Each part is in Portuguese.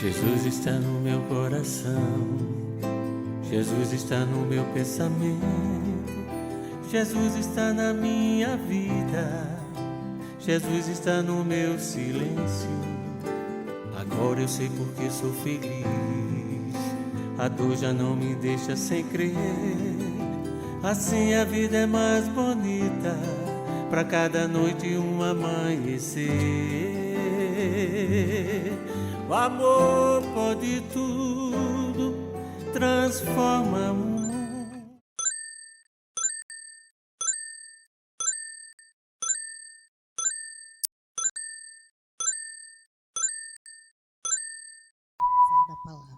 Jesus está no meu coração, Jesus está no meu pensamento, Jesus está na minha vida, Jesus está no meu silêncio. Agora eu sei porque sou feliz, a dor já não me deixa sem crer. Assim a vida é mais bonita, pra cada noite um amanhecer. O amor pode tudo, transforma o mundo. Da palavra.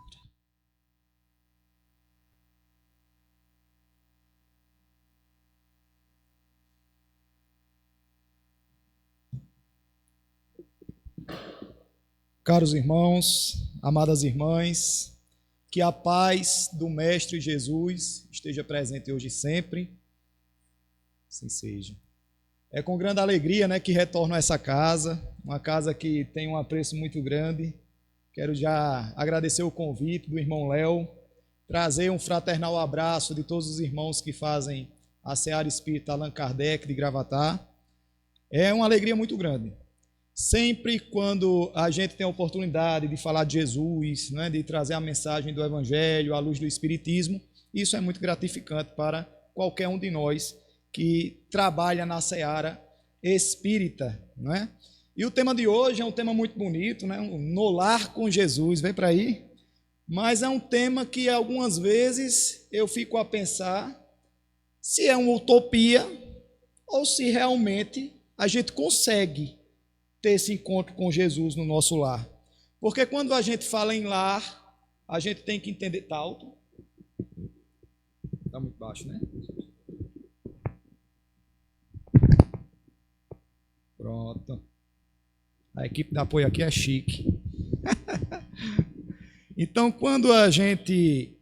Caros irmãos, amadas irmãs, que a paz do Mestre Jesus esteja presente hoje e sempre. Assim seja. É com grande alegria, que retorno a essa casa, uma casa que tem um apreço muito grande. Quero já agradecer o convite do irmão Léo, trazer um fraternal abraço de todos os irmãos que fazem a Seara Espírita Allan Kardec de Gravatá. É uma alegria muito grande. Sempre quando a gente tem a oportunidade de falar de Jesus, de trazer a mensagem do Evangelho, à luz do Espiritismo, isso é muito gratificante para qualquer um de nós que trabalha na Seara Espírita. E o tema de hoje é um tema muito bonito, No Lar com Jesus, vem para aí. Mas é um tema que algumas vezes eu fico a pensar se é uma utopia ou se realmente a gente consegue ter esse encontro com Jesus no nosso lar. Porque quando a gente fala em lar, a gente tem que entender... Está alto? Está muito baixo, né? Pronto. A equipe de apoio aqui é chique. Então, quando a gente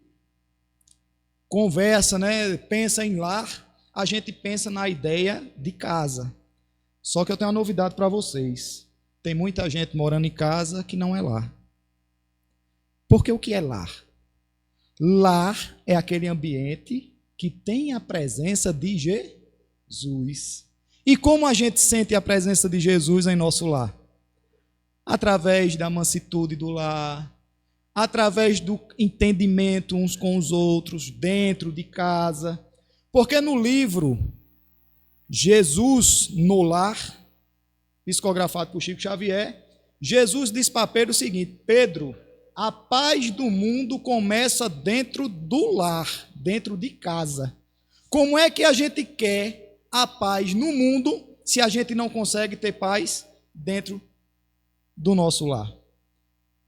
conversa, pensa em lar, a gente pensa na ideia de casa. Só que eu tenho uma novidade para vocês. Tem muita gente morando em casa que não é lar. Porque o que é lar? Lar é aquele ambiente que tem a presença de Jesus. E como a gente sente a presença de Jesus em nosso lar? Através da mansitude do lar, através do entendimento uns com os outros, dentro de casa. Porque no livro Jesus no Lar, psicografado por Chico Xavier, Jesus diz para Pedro o seguinte: Pedro, a paz do mundo começa dentro do lar, dentro de casa. Como é que a gente quer a paz no mundo se a gente não consegue ter paz dentro do nosso lar?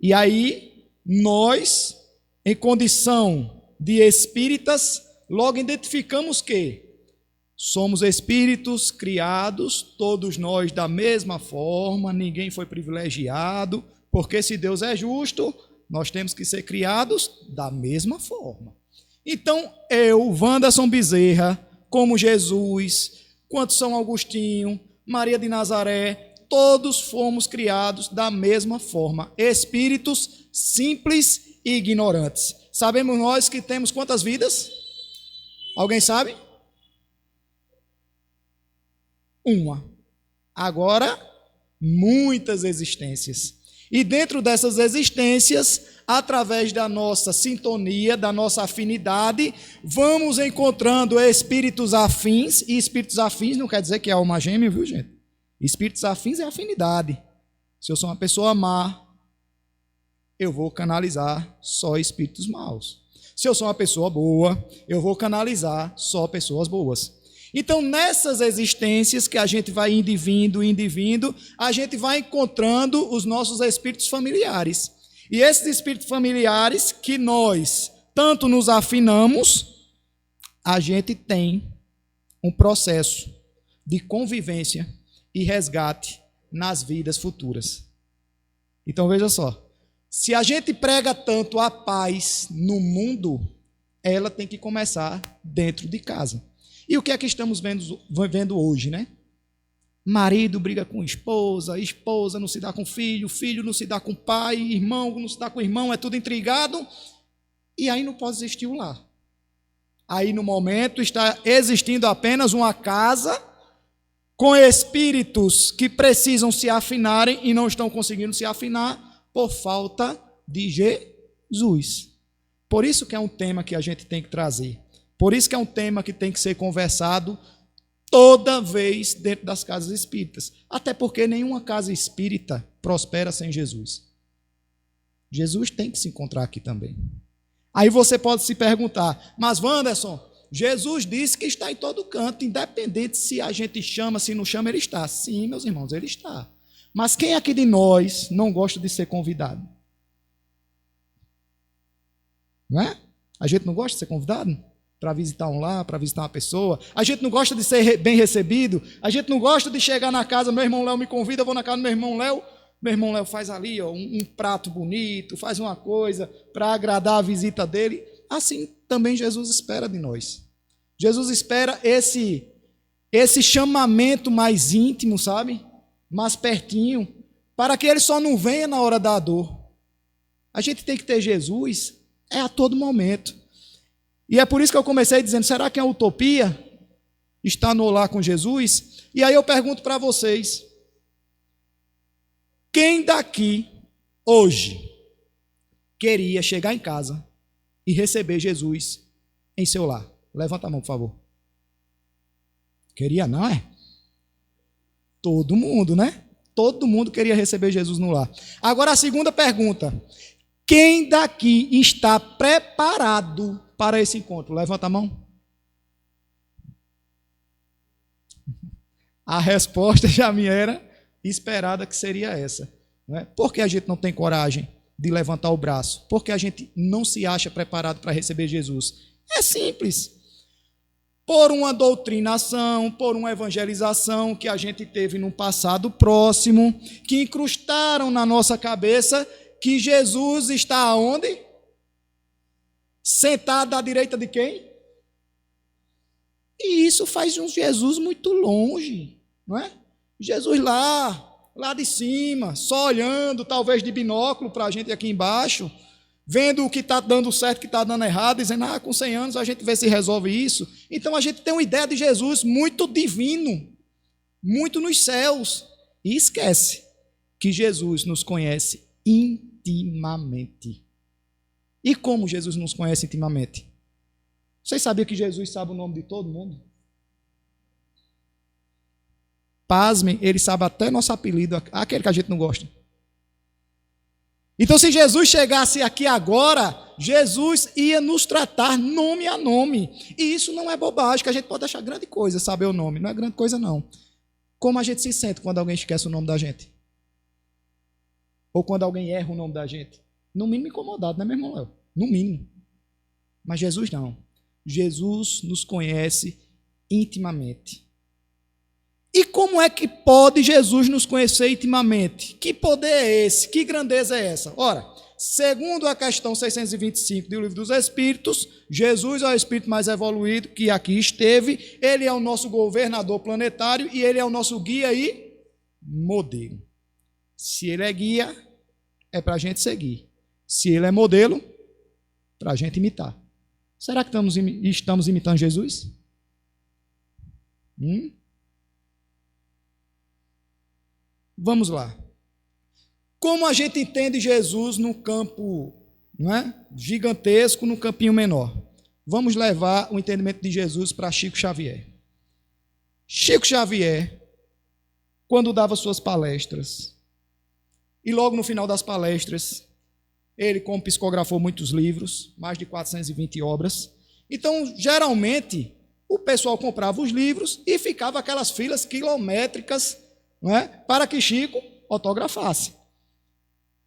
E aí, nós, em condição de espíritas, logo identificamos que somos espíritos criados, todos nós da mesma forma, ninguém foi privilegiado, porque se Deus é justo, nós temos que ser criados da mesma forma. Então, eu, Wanderson Bezerra, como Jesus, quanto São Agostinho, Maria de Nazaré, todos fomos criados da mesma forma, espíritos simples e ignorantes. Sabemos nós que temos quantas vidas? Alguém sabe? Uma. Agora, muitas existências. E dentro dessas existências, através da nossa sintonia, da nossa afinidade, vamos encontrando espíritos afins. E espíritos afins não quer dizer que é alma gêmea, viu, gente? Espíritos afins é afinidade. Se eu sou uma pessoa má, eu vou canalizar só espíritos maus. Se eu sou uma pessoa boa, eu vou canalizar só pessoas boas. Então, nessas existências que a gente vai indo e vindo, a gente vai encontrando os nossos espíritos familiares. E esses espíritos familiares que nós tanto nos afinamos, a gente tem um processo de convivência e resgate nas vidas futuras. Então, veja só. Se a gente prega tanto a paz no mundo, ela tem que começar dentro de casa. E o que é que estamos vendo hoje, Marido briga com esposa, esposa não se dá com filho, filho não se dá com pai, irmão não se dá com irmão, é tudo intrigado. E aí não pode existir o lar. Aí no momento está existindo apenas uma casa com espíritos que precisam se afinarem e não estão conseguindo se afinar por falta de Jesus. Por isso que é um tema que a gente tem que trazer. Por isso que é um tema que tem que ser conversado toda vez dentro das casas espíritas. Até porque nenhuma casa espírita prospera sem Jesus. Jesus tem que se encontrar aqui também. Aí você pode se perguntar, mas Wanderson, Jesus disse que está em todo canto, independente se a gente chama, se não chama, ele está. Sim, meus irmãos, ele está. Mas quem aqui de nós não gosta de ser convidado? Não é? A gente não gosta de ser convidado? Para visitar um lar, para visitar uma pessoa. A gente não gosta de ser bem recebido. A gente não gosta de chegar na casa, meu irmão Léo me convida, eu vou na casa do meu irmão Léo. Meu irmão Léo faz ali ó, um prato bonito, faz uma coisa para agradar a visita dele. Assim também Jesus espera de nós. Jesus espera esse chamamento mais íntimo, sabe? Mais pertinho, para que ele só não venha na hora da dor. A gente tem que ter Jesus a todo momento. E é por isso que eu comecei dizendo, será que é utopia estar no lar com Jesus? E aí eu pergunto para vocês, quem daqui, hoje, queria chegar em casa e receber Jesus em seu lar? Levanta a mão, por favor. Queria não, é? Todo mundo, né? Todo mundo queria receber Jesus no lar. Agora a segunda pergunta. Quem daqui está preparado para esse encontro? Levanta a mão. A resposta já me era esperada que seria essa. Não é? Por que a gente não tem coragem de levantar o braço? Por que a gente não se acha preparado para receber Jesus? É simples. Por uma doutrinação, por uma evangelização que a gente teve num passado próximo, que incrustaram na nossa cabeça que Jesus está aonde? Sentado à direita de quem? E isso faz um Jesus muito longe, não é? Jesus lá de cima, só olhando, talvez de binóculo para a gente aqui embaixo, vendo o que está dando certo, o que está dando errado, dizendo, com 100 anos a gente vê se resolve isso. Então a gente tem uma ideia de Jesus muito divino, muito nos céus, e esquece que Jesus nos conhece intimamente. E como Jesus nos conhece intimamente? Vocês sabiam que Jesus sabe o nome de todo mundo? Pasmem, ele sabe até nosso apelido, aquele que a gente não gosta. Então, se Jesus chegasse aqui agora, Jesus ia nos tratar nome a nome. E isso não é bobagem, que a gente pode achar grande coisa saber o nome. Não é grande coisa, não. Como a gente se sente quando alguém esquece o nome da gente? Ou quando alguém erra o nome da gente? No mínimo incomodado, né, meu irmão Léo? No mínimo. Mas Jesus não. Jesus nos conhece intimamente. E como é que pode Jesus nos conhecer intimamente? Que poder é esse? Que grandeza é essa? Ora, segundo a questão 625 do Livro dos Espíritos, Jesus é o espírito mais evoluído que aqui esteve, ele é o nosso governador planetário e ele é o nosso guia e modelo. Se ele é guia, é para a gente seguir. Se ele é modelo, para a gente imitar. Será que estamos imitando Jesus? Vamos lá. Como a gente entende Jesus no campo, não é, gigantesco, no campinho menor? Vamos levar o entendimento de Jesus para Chico Xavier. Chico Xavier, quando dava suas palestras, e logo no final das palestras, ele, como psicografou muitos livros, mais de 420 obras, então, geralmente, o pessoal comprava os livros e ficava aquelas filas quilométricas, não é? Para que Chico autografasse.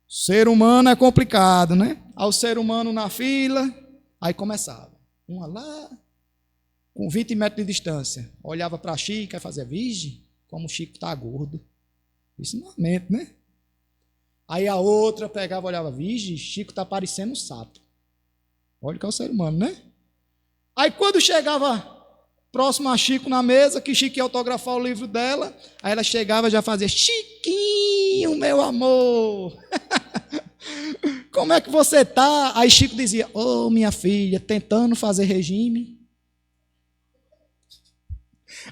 Ser humano é complicado, né? Ao ser humano na fila, aí começava. Uma lá, com 20 metros de distância. Olhava para Chico e fazia, vige, como o Chico está gordo. Isso não é mente, né? Aí a outra pegava e olhava, vige, Chico está parecendo um sapo. Olha que é o ser humano, né? Aí quando chegava próximo a Chico na mesa, que Chico ia autografar o livro dela. Aí ela chegava e já fazia: Chiquinho, meu amor, como é que você tá? Aí Chico dizia: ô, minha filha, tentando fazer regime.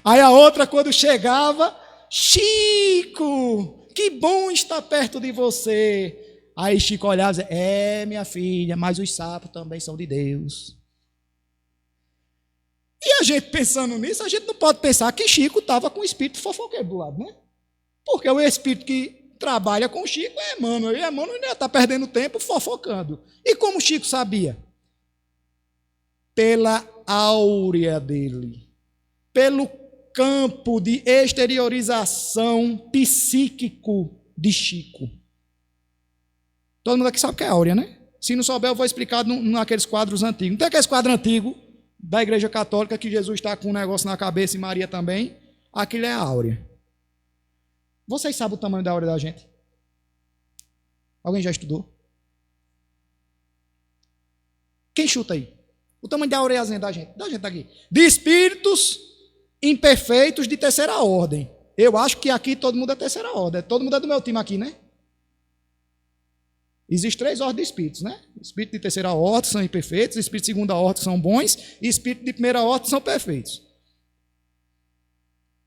Aí a outra, quando chegava: Chico, que bom estar perto de você. Aí Chico olhava e dizia: é, minha filha, mas os sapos também são de Deus. E a gente pensando nisso, a gente não pode pensar que Chico estava com o espírito fofoqueiro do lado, né? Porque o espírito que trabalha com Chico é Emmanuel, e Emmanuel ainda está perdendo tempo fofocando. E como Chico sabia? Pela áurea dele, pelo campo de exteriorização psíquico de Chico. Todo mundo aqui sabe o que é áurea, né? Se não souber, eu vou explicar naqueles quadros antigos. Não tem aqueles quadros antigos da Igreja Católica que Jesus está com um negócio na cabeça e Maria também? Aquilo é a áurea. Vocês sabem o tamanho da áurea da gente? Alguém já estudou? Quem chuta aí? O tamanho da aureazinha da gente aqui. De espíritos imperfeitos de terceira ordem. Eu acho que aqui todo mundo é terceira ordem. Todo mundo é do meu time aqui, né? Existem 3 ordens de espíritos, né? Espíritos de terceira ordem são imperfeitos, espíritos de segunda ordem são bons, e espíritos de primeira ordem são perfeitos.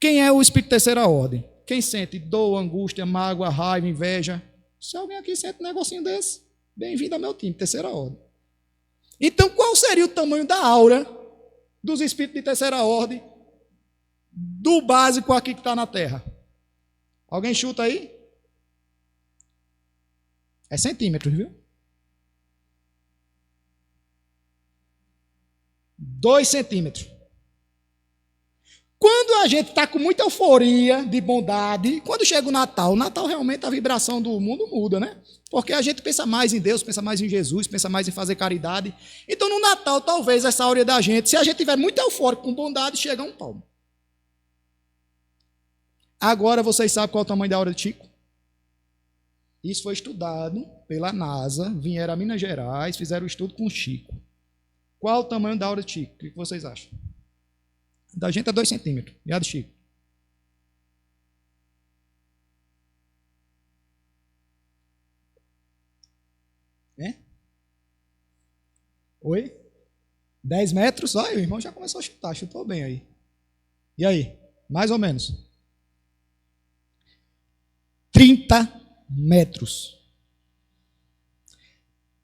Quem é o espírito de terceira ordem? Quem sente dor, angústia, mágoa, raiva, inveja? Se alguém aqui sente um negocinho desse, bem-vindo ao meu time, terceira ordem. Então, qual seria o tamanho da aura dos espíritos de terceira ordem, do básico aqui que está na Terra? Alguém chuta aí? É centímetros, viu? 2 centímetros. Quando a gente está com muita euforia de bondade, quando chega o Natal realmente a vibração do mundo muda, né? Porque a gente pensa mais em Deus, pensa mais em Jesus, pensa mais em fazer caridade. Então no Natal, talvez essa áurea da gente, se a gente tiver muito eufórico com bondade, chega a um palmo. Agora vocês sabem qual é o tamanho da áurea de Chico? Isso foi estudado pela NASA, vieram a Minas Gerais, fizeram o estudo com o Chico. Qual o tamanho da áurea de Chico? O que vocês acham? Da gente é 2 centímetros. E a do Chico? É? Oi? 10 metros? Olha, o irmão já começou a chutar, chutou bem aí. E aí? Mais ou menos? 30 metros.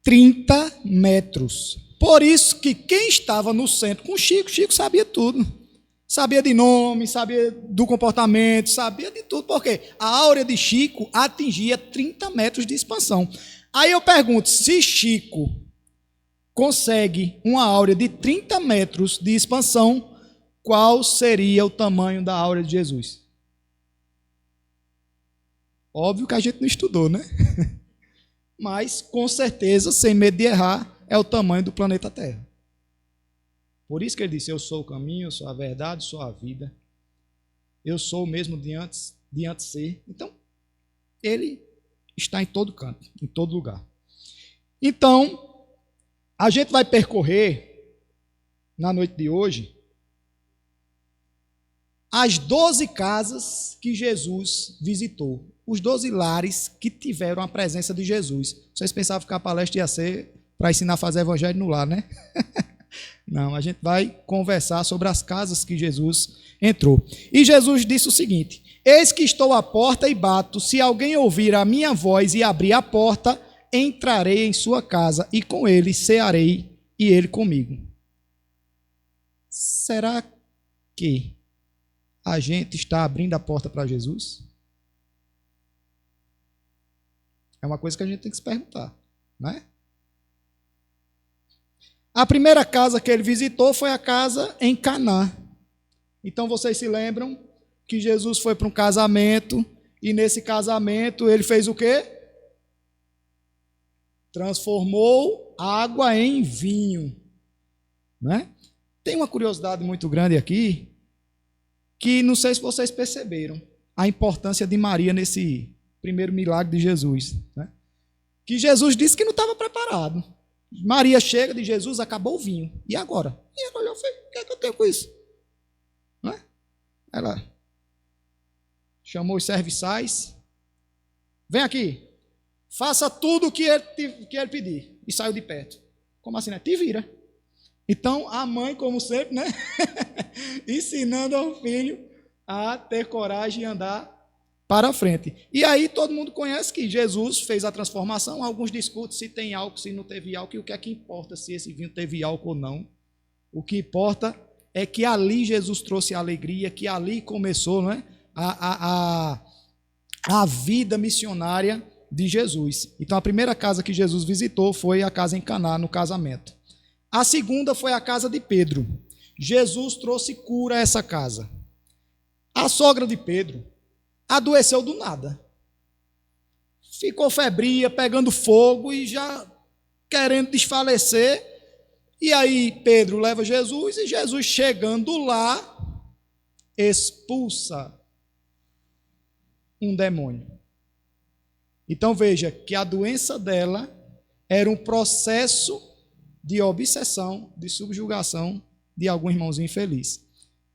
30 metros. Por isso que quem estava no centro com Chico, Chico sabia tudo. Sabia de nome, sabia do comportamento, sabia de tudo. Por quê? A áurea de Chico atingia 30 metros de expansão. Aí eu pergunto, se Chico consegue uma áurea de 30 metros de expansão, qual seria o tamanho da áurea de Jesus? Óbvio que a gente não estudou, né? Mas, com certeza, sem medo de errar, é o tamanho do planeta Terra. Por isso que ele disse: eu sou o caminho, eu sou a verdade, eu sou a vida. Eu sou o mesmo de antes ser. Então, ele está em todo canto, em todo lugar. Então, a gente vai percorrer, na noite de hoje, as 12 casas que Jesus visitou. Os 12 lares que tiveram a presença de Jesus. Vocês pensavam que a palestra ia ser para ensinar a fazer evangelho no lar, né? Não, a gente vai conversar sobre as casas que Jesus entrou. E Jesus disse o seguinte: eis que estou à porta e bato, se alguém ouvir a minha voz e abrir a porta, entrarei em sua casa e com ele cearei e ele comigo. Será que a gente está abrindo a porta para Jesus? É uma coisa que a gente tem que se perguntar, né? A primeira casa que ele visitou foi a casa em Caná. Então vocês se lembram que Jesus foi para um casamento e nesse casamento ele fez o quê? Transformou água em vinho, né? Tem uma curiosidade muito grande aqui que não sei se vocês perceberam a importância de Maria nesse primeiro milagre de Jesus, né? Que Jesus disse que não estava preparado. Maria chega de Jesus, acabou o vinho. E agora? E ela olhou e fez: o que é que eu tenho com isso? Ela chamou os serviçais. Vem aqui. Faça tudo o que ele pedir. E saiu de perto. Como assim, né? Te vira. Então, a mãe, como sempre, né? Ensinando ao filho a ter coragem e andar para frente. E aí todo mundo conhece que Jesus fez a transformação. Alguns discutem se tem álcool, se não teve álcool. E o que é que importa se esse vinho teve álcool ou não? O que importa é que ali Jesus trouxe alegria, que ali começou, não é? A vida missionária de Jesus. Então a primeira casa que Jesus visitou foi a casa em Caná, no casamento. A segunda foi a casa de Pedro. Jesus trouxe cura a essa casa. A sogra de Pedro adoeceu do nada. Ficou febria, pegando fogo e já querendo desfalecer. E aí Pedro leva Jesus e Jesus, chegando lá, expulsa um demônio. Então veja que a doença dela era um processo de obsessão, de subjugação de algum irmãozinho infeliz.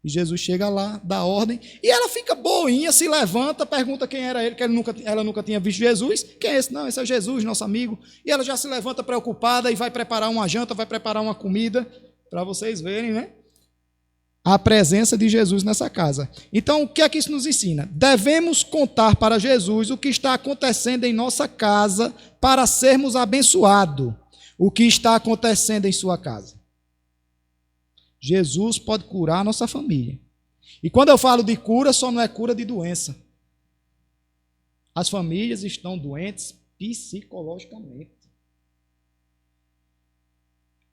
E Jesus chega lá, dá ordem, e ela fica boinha, se levanta, pergunta quem era ele, que ela nunca tinha visto Jesus. Quem é esse? Não, esse é Jesus, nosso amigo. E ela já se levanta preocupada e vai preparar uma janta, vai preparar uma comida, para vocês verem, né? A presença de Jesus nessa casa. Então, o que é que isso nos ensina? Devemos contar para Jesus o que está acontecendo em nossa casa para sermos abençoados. O que está acontecendo em sua casa. Jesus pode curar a nossa família. E quando eu falo de cura, só não é cura de doença. As famílias estão doentes psicologicamente.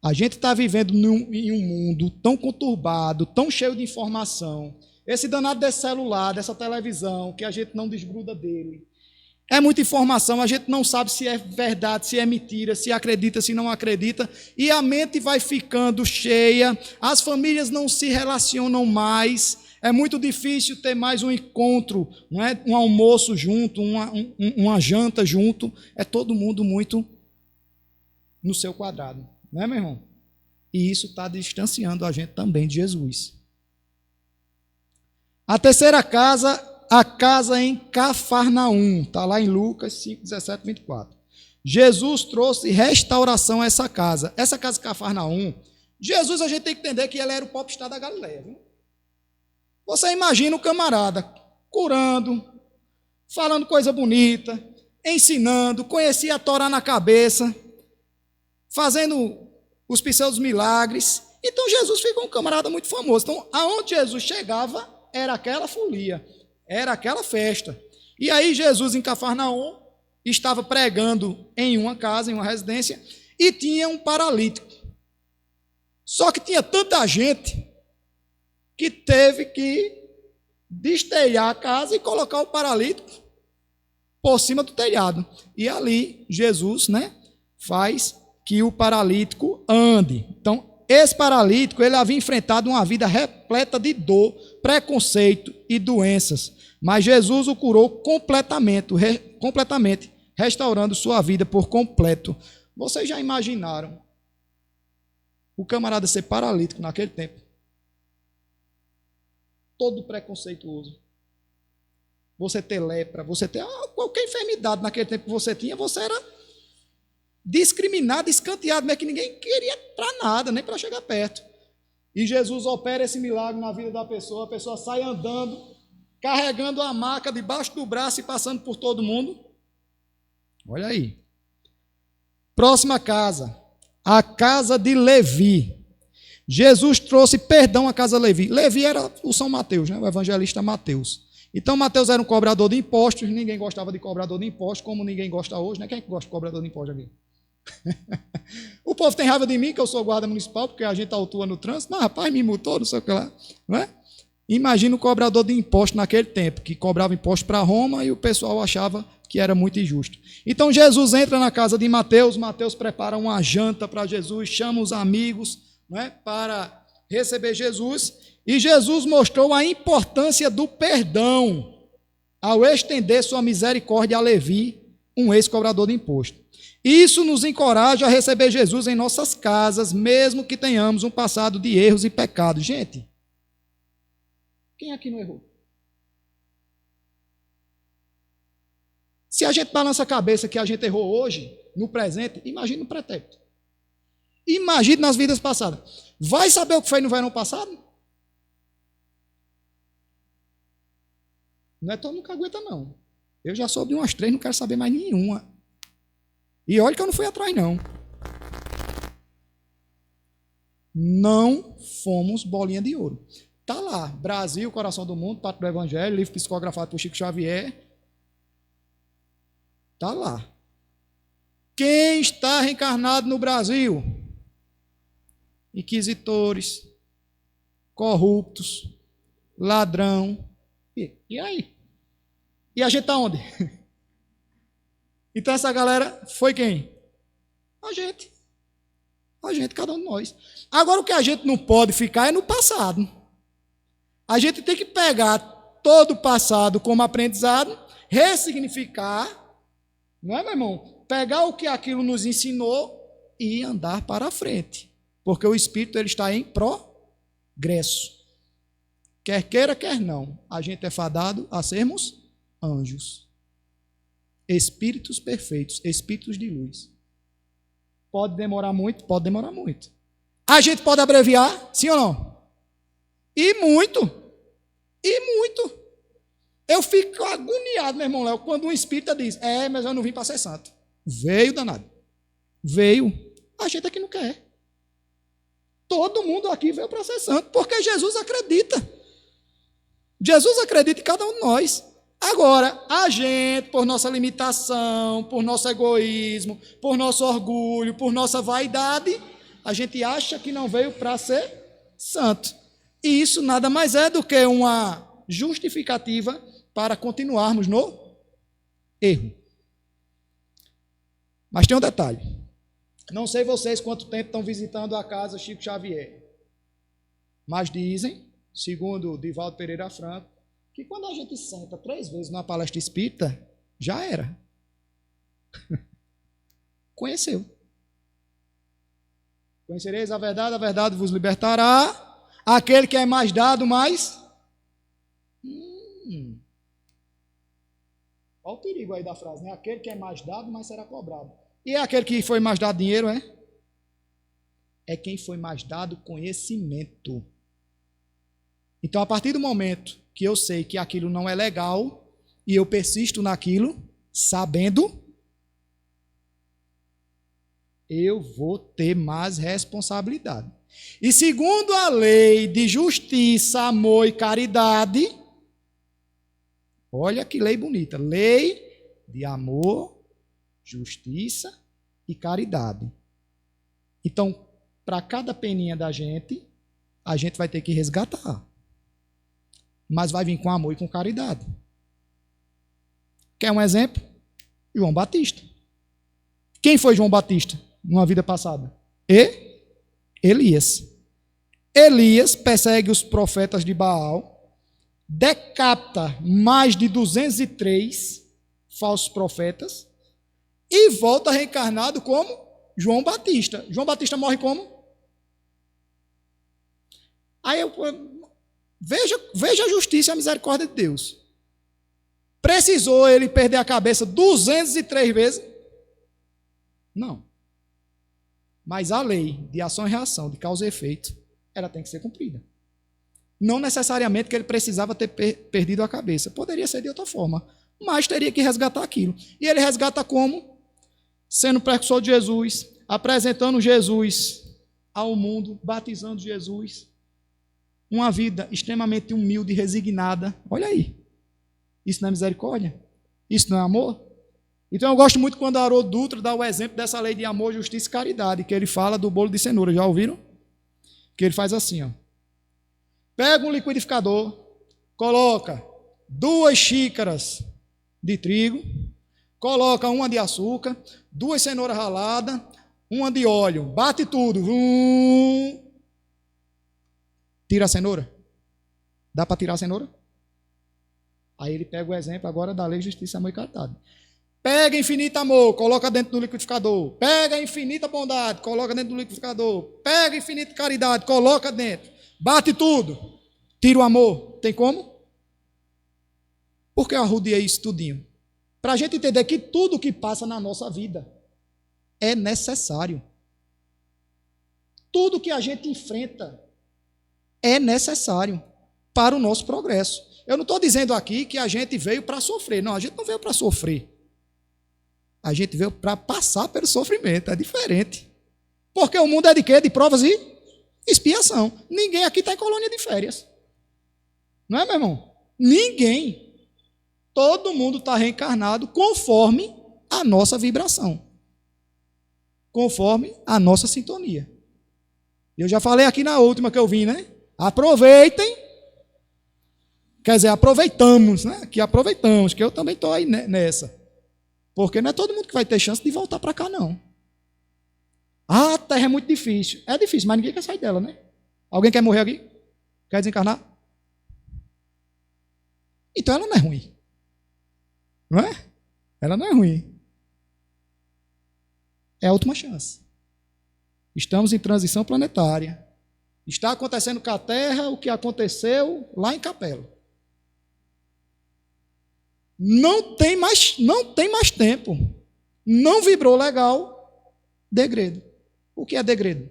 A gente está vivendo em um mundo tão conturbado, tão cheio de informação. Esse danado desse celular, dessa televisão, que a gente não desgruda dele. É muita informação, a gente não sabe se é verdade, se é mentira, se acredita, se não acredita. E a mente vai ficando cheia, as famílias não se relacionam mais. É muito difícil ter mais um encontro, não é? Um almoço junto, uma janta junto. É todo mundo muito no seu quadrado. Não é, meu irmão? E isso está distanciando a gente também de Jesus. A terceira casa, a casa em Cafarnaum. Está lá em Lucas 5, 17, 24. Jesus trouxe restauração a essa casa. Essa casa de Cafarnaum, Jesus, a gente tem que entender que ele era o popstar da Galileia. Viu? Você imagina o camarada curando, falando coisa bonita, ensinando, conhecia a Torá na cabeça, fazendo os pseudos milagres. Então Jesus ficou um camarada muito famoso. Então, aonde Jesus chegava, era aquela folia, era aquela festa. E aí Jesus, em Cafarnaum, estava pregando em uma casa, em uma residência, e tinha um paralítico. Só que tinha tanta gente que teve que destelhar a casa e colocar o paralítico por cima do telhado. E ali Jesus, né, faz que o paralítico ande. Então, esse paralítico, ele havia enfrentado uma vida repleta de dor, preconceito e doenças. Mas Jesus o curou completamente, restaurando sua vida por completo. Vocês já imaginaram o camarada ser paralítico naquele tempo? Todo preconceituoso. Você ter lepra, você ter qualquer enfermidade naquele tempo que você tinha, você era discriminado, escanteado, mas que ninguém queria entrar nada, nem para chegar perto. E Jesus opera esse milagre na vida da pessoa, a pessoa sai andando, carregando a maca debaixo do braço e passando por todo mundo. Olha aí. Próxima casa, a casa de Levi. Jesus trouxe perdão à casa de Levi. Levi era o São Mateus, né? O evangelista Mateus. Então Mateus era um cobrador de impostos, ninguém gostava de cobrador de impostos, como ninguém gosta hoje, né? Quem é que gosta de cobrador de impostos aqui? O povo tem raiva de mim, que eu sou guarda municipal, porque a gente autua no trânsito. Mas, rapaz, me multou, não sei o que lá. Não é? Imagina o cobrador de impostos naquele tempo, que cobrava imposto para Roma e o pessoal achava que era muito injusto. Então Jesus entra na casa de Mateus, Mateus prepara uma janta para Jesus, chama os amigos, não é? Para receber Jesus, e Jesus mostrou a importância do perdão ao estender sua misericórdia a Levi, um ex-cobrador de imposto. Isso nos encoraja a receber Jesus em nossas casas, mesmo que tenhamos um passado de erros e pecados. Gente, Quem aqui não errou? Se a gente balança a cabeça que a gente errou hoje, no presente, imagine no pretérito. Imagine nas vidas passadas. Vai saber o que foi no verão passado? Não é todo mundo que aguenta, não. Eu já soube umas 3, não quero saber mais nenhuma. E olha que eu não fui atrás, não. Não fomos bolinha de ouro. Está lá, Brasil, Coração do Mundo, Pátria do Evangelho, livro psicografado por Chico Xavier. Está lá. Quem está reencarnado no Brasil? Inquisitores, corruptos, ladrão. E aí? E a gente está onde? Então essa galera foi quem? A gente. A gente, cada um de nós. Agora o que a gente não pode ficar é no passado. A gente tem que pegar todo o passado como aprendizado, ressignificar, não é, meu irmão? Pegar o que aquilo nos ensinou e andar para a frente. Porque o Espírito ele está em progresso. Quer queira, quer não. A gente é fadado a sermos anjos. Espíritos perfeitos, espíritos de luz. Pode demorar muito? Pode demorar muito. A gente pode abreviar? Sim ou não? E muito. E muito. Eu fico agoniado, meu irmão Léo, quando um espírita diz, mas eu não vim para ser santo. Veio, danado. Veio. A gente aqui não quer. Todo mundo aqui veio para ser santo, porque Jesus acredita. Jesus acredita em cada um de nós. Agora, a gente, por nossa limitação, por nosso egoísmo, por nosso orgulho, por nossa vaidade, a gente acha que não veio para ser santo. E isso nada mais é do que uma justificativa para continuarmos no erro. Mas tem um detalhe. Não sei vocês quanto tempo estão visitando a casa Chico Xavier, mas dizem, segundo Divaldo Pereira Franco, que quando a gente senta 3 vezes numa palestra espírita, já era. Conheceu. Conhecereis a verdade vos libertará. Aquele que é mais dado, mais... Olha o perigo aí da frase, né? Aquele que é mais dado, mais será cobrado. E é aquele que foi mais dado dinheiro, é? É quem foi mais dado conhecimento. Então, a partir do momento que eu sei que aquilo não é legal e eu persisto naquilo, sabendo, eu vou ter mais responsabilidade. E segundo a lei de justiça, amor e caridade, olha que lei bonita, lei de amor, justiça e caridade. Então, para cada peninha da gente, a gente vai ter que resgatar. Mas vai vir com amor e com caridade. Quer um exemplo? João Batista. Quem foi João Batista numa vida passada? Elias. Elias persegue os profetas de Baal, decapita mais de 203 falsos profetas e volta reencarnado como João Batista. João Batista morre como? Aí veja a justiça e a misericórdia de Deus. Precisou ele perder a cabeça 203 vezes? Não. Mas a lei de ação e reação, de causa e efeito, ela tem que ser cumprida. Não necessariamente que ele precisava ter perdido a cabeça. Poderia ser de outra forma, mas teria que resgatar aquilo. E ele resgata como? Sendo precursor de Jesus, apresentando Jesus ao mundo, batizando Jesus. Uma vida extremamente humilde e resignada. Olha aí. Isso não é misericórdia? Isso não é amor? Então eu gosto muito quando Haroldo Dutra dá o exemplo dessa lei de amor, justiça e caridade, que ele fala do bolo de cenoura. Já ouviram? Que ele faz assim, ó. Pega um liquidificador, coloca 2 xícaras de trigo, coloca uma de açúcar, 2 cenouras raladas, uma de óleo, bate tudo. Tira a cenoura. Dá para tirar a cenoura? Aí ele pega o exemplo agora da lei, justiça, amor e caridade. Pega infinito amor, coloca dentro do liquidificador. Pega infinita bondade, coloca dentro do liquidificador. Pega infinita caridade, coloca dentro. Bate tudo. Tira o amor. Tem como? Por que eu arrodeei isso tudinho? Para a gente entender que tudo que passa na nossa vida é necessário. Tudo que a gente enfrenta é necessário para o nosso progresso. Eu não estou dizendo aqui que a gente veio para sofrer. Não, a gente não veio para sofrer. A gente veio para passar pelo sofrimento. É diferente. Porque o mundo é de quê? De provas e expiação. Ninguém aqui está em colônia de férias. Não é, meu irmão? Ninguém. Todo mundo está reencarnado conforme a nossa vibração. Conforme a nossa sintonia. Eu já falei aqui na última que eu vim, né? Aproveitem. Quer dizer, aproveitamos, né? Que aproveitamos, que eu também estou aí nessa. Porque não é todo mundo que vai ter chance de voltar para cá, não. Ah, a Terra é muito difícil. É difícil, mas ninguém quer sair dela, né? Alguém quer morrer aqui? Quer desencarnar? Então ela não é ruim. Não é? Ela não é ruim. É a última chance. Estamos em transição planetária. Está acontecendo com a Terra o que aconteceu lá em Capela. Não tem mais tempo. Não vibrou legal. Degredo. O que é degredo?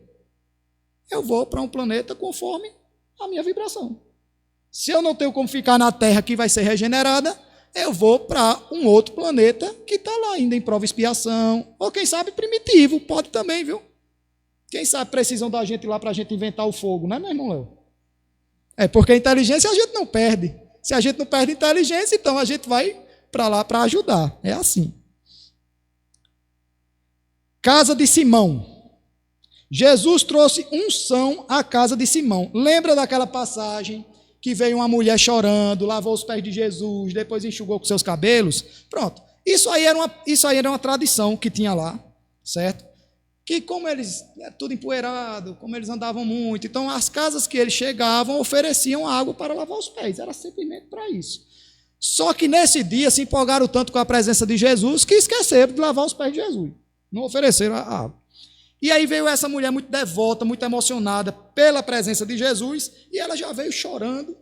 Eu vou para um planeta conforme a minha vibração. Se eu não tenho como ficar na Terra que vai ser regenerada, eu vou para um outro planeta que está lá ainda em prova e expiação. Ou quem sabe primitivo, pode também, viu? Quem sabe precisam da gente lá para a gente inventar o fogo, não é, meu irmão Léo? É porque a inteligência a gente não perde. Se a gente não perde inteligência, então a gente vai para lá para ajudar. É assim. Casa de Simão. Jesus trouxe unção à casa de Simão. Lembra daquela passagem que veio uma mulher chorando, lavou os pés de Jesus, depois enxugou com seus cabelos? Pronto. Isso aí era uma tradição que tinha lá, certo? Que como eles, tudo empoeirado, como eles andavam muito, então as casas que eles chegavam ofereciam água para lavar os pés. Era simplesmente para isso. Só que nesse dia se empolgaram tanto com a presença de Jesus que esqueceram de lavar os pés de Jesus. Não ofereceram a água. E aí veio essa mulher muito devota, muito emocionada pela presença de Jesus, e ela já veio chorando,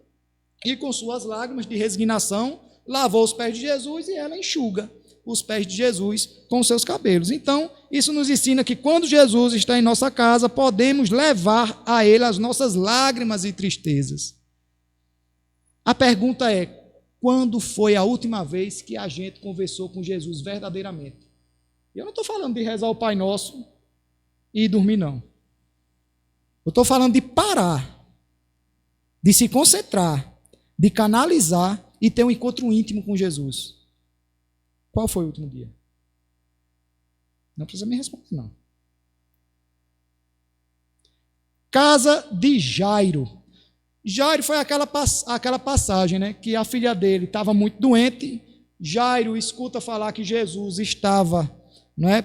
e com suas lágrimas de resignação, lavou os pés de Jesus, e ela enxuga os pés de Jesus com seus cabelos. Então, isso nos ensina que quando Jesus está em nossa casa, podemos levar a Ele as nossas lágrimas e tristezas. A pergunta é, quando foi a última vez que a gente conversou com Jesus verdadeiramente? Eu não estou falando de rezar o Pai Nosso e dormir, não. Eu estou falando de parar, de se concentrar, de canalizar e ter um encontro íntimo com Jesus. Qual foi o último dia? Não precisa me responder, não. Casa de Jairo. Jairo foi aquela passagem, né, que a filha dele estava muito doente. Jairo escuta falar que Jesus estava, não é,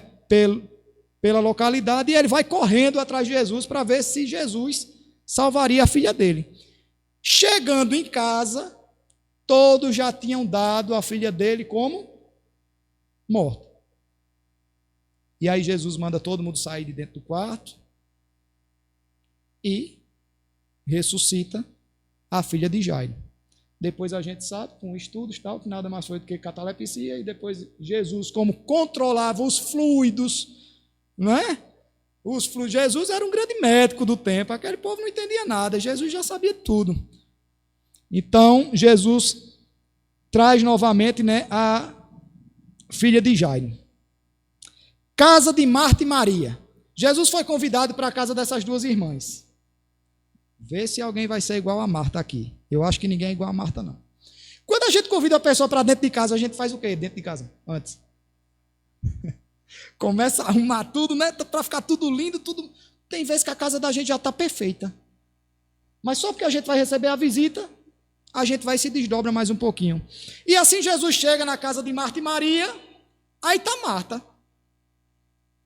pela localidade, e ele vai correndo atrás de Jesus para ver se Jesus salvaria a filha dele. Chegando em casa, todos já tinham dado a filha dele como morta. E aí Jesus manda todo mundo sair de dentro do quarto e ressuscita a filha de Jairo. Depois a gente sabe, com estudos tal, que nada mais foi do que catalepsia, e depois Jesus, como controlava os fluidos, não é? Jesus era um grande médico do tempo, aquele povo não entendia nada, Jesus já sabia tudo. Então, Jesus traz novamente, né, a filha de Jairo. Casa de Marta e Maria. Jesus foi convidado para a casa dessas duas irmãs. Vê se alguém vai ser igual a Marta aqui. Eu acho que ninguém é igual a Marta, não. Quando a gente convida a pessoa para dentro de casa, a gente faz o quê dentro de casa? Antes. Começa a arrumar tudo, né? Para ficar tudo lindo, tudo. Tem vezes que a casa da gente já está perfeita. Mas só porque a gente vai receber a visita, a gente vai se desdobra mais um pouquinho. E assim Jesus chega na casa de Marta e Maria, aí está Marta.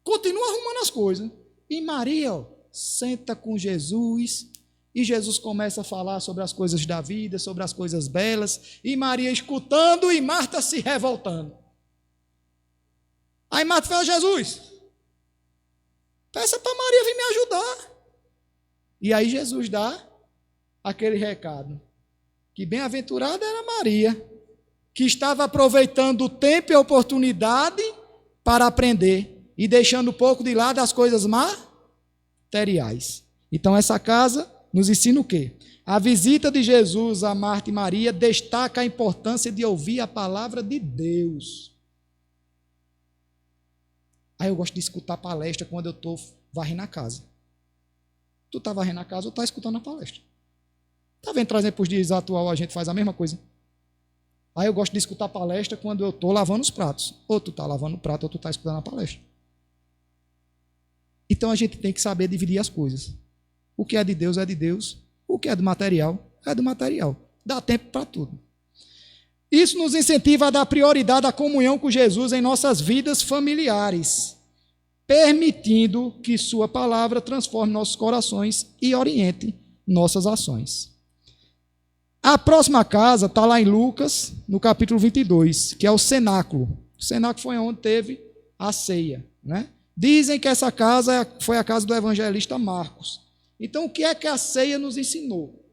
Continua arrumando as coisas. E Maria, ó, senta com Jesus, e Jesus começa a falar sobre as coisas da vida, sobre as coisas belas, e Maria escutando e Marta se revoltando. Aí Marta fala, Jesus, peça para Maria vir me ajudar. E aí Jesus dá aquele recado. que bem-aventurada era Maria, que estava aproveitando o tempo e a oportunidade para aprender e deixando um pouco de lado as coisas materiais. Então essa casa nos ensina o quê? A visita de Jesus a Marta e Maria destaca a importância de ouvir a palavra de Deus. Aí eu gosto de escutar palestra quando eu estou varrendo a casa. Tu está varrendo a casa ou está escutando a palestra? Está vendo, trazendo para os dias atuais, a gente faz a mesma coisa. Aí eu gosto de escutar palestra quando eu estou lavando os pratos. Ou tu está lavando o prato ou tu está escutando a palestra. Então a gente tem que saber dividir as coisas. O que é de Deus é de Deus. O que é do material é do material. Dá tempo para tudo. Isso nos incentiva a dar prioridade à comunhão com Jesus em nossas vidas familiares, permitindo que sua palavra transforme nossos corações e oriente nossas ações. A próxima casa está lá em Lucas, no capítulo 22, que é o cenáculo. O cenáculo foi onde teve a ceia, né? Dizem que essa casa foi a casa do evangelista Marcos. Então, o que é que a ceia nos ensinou?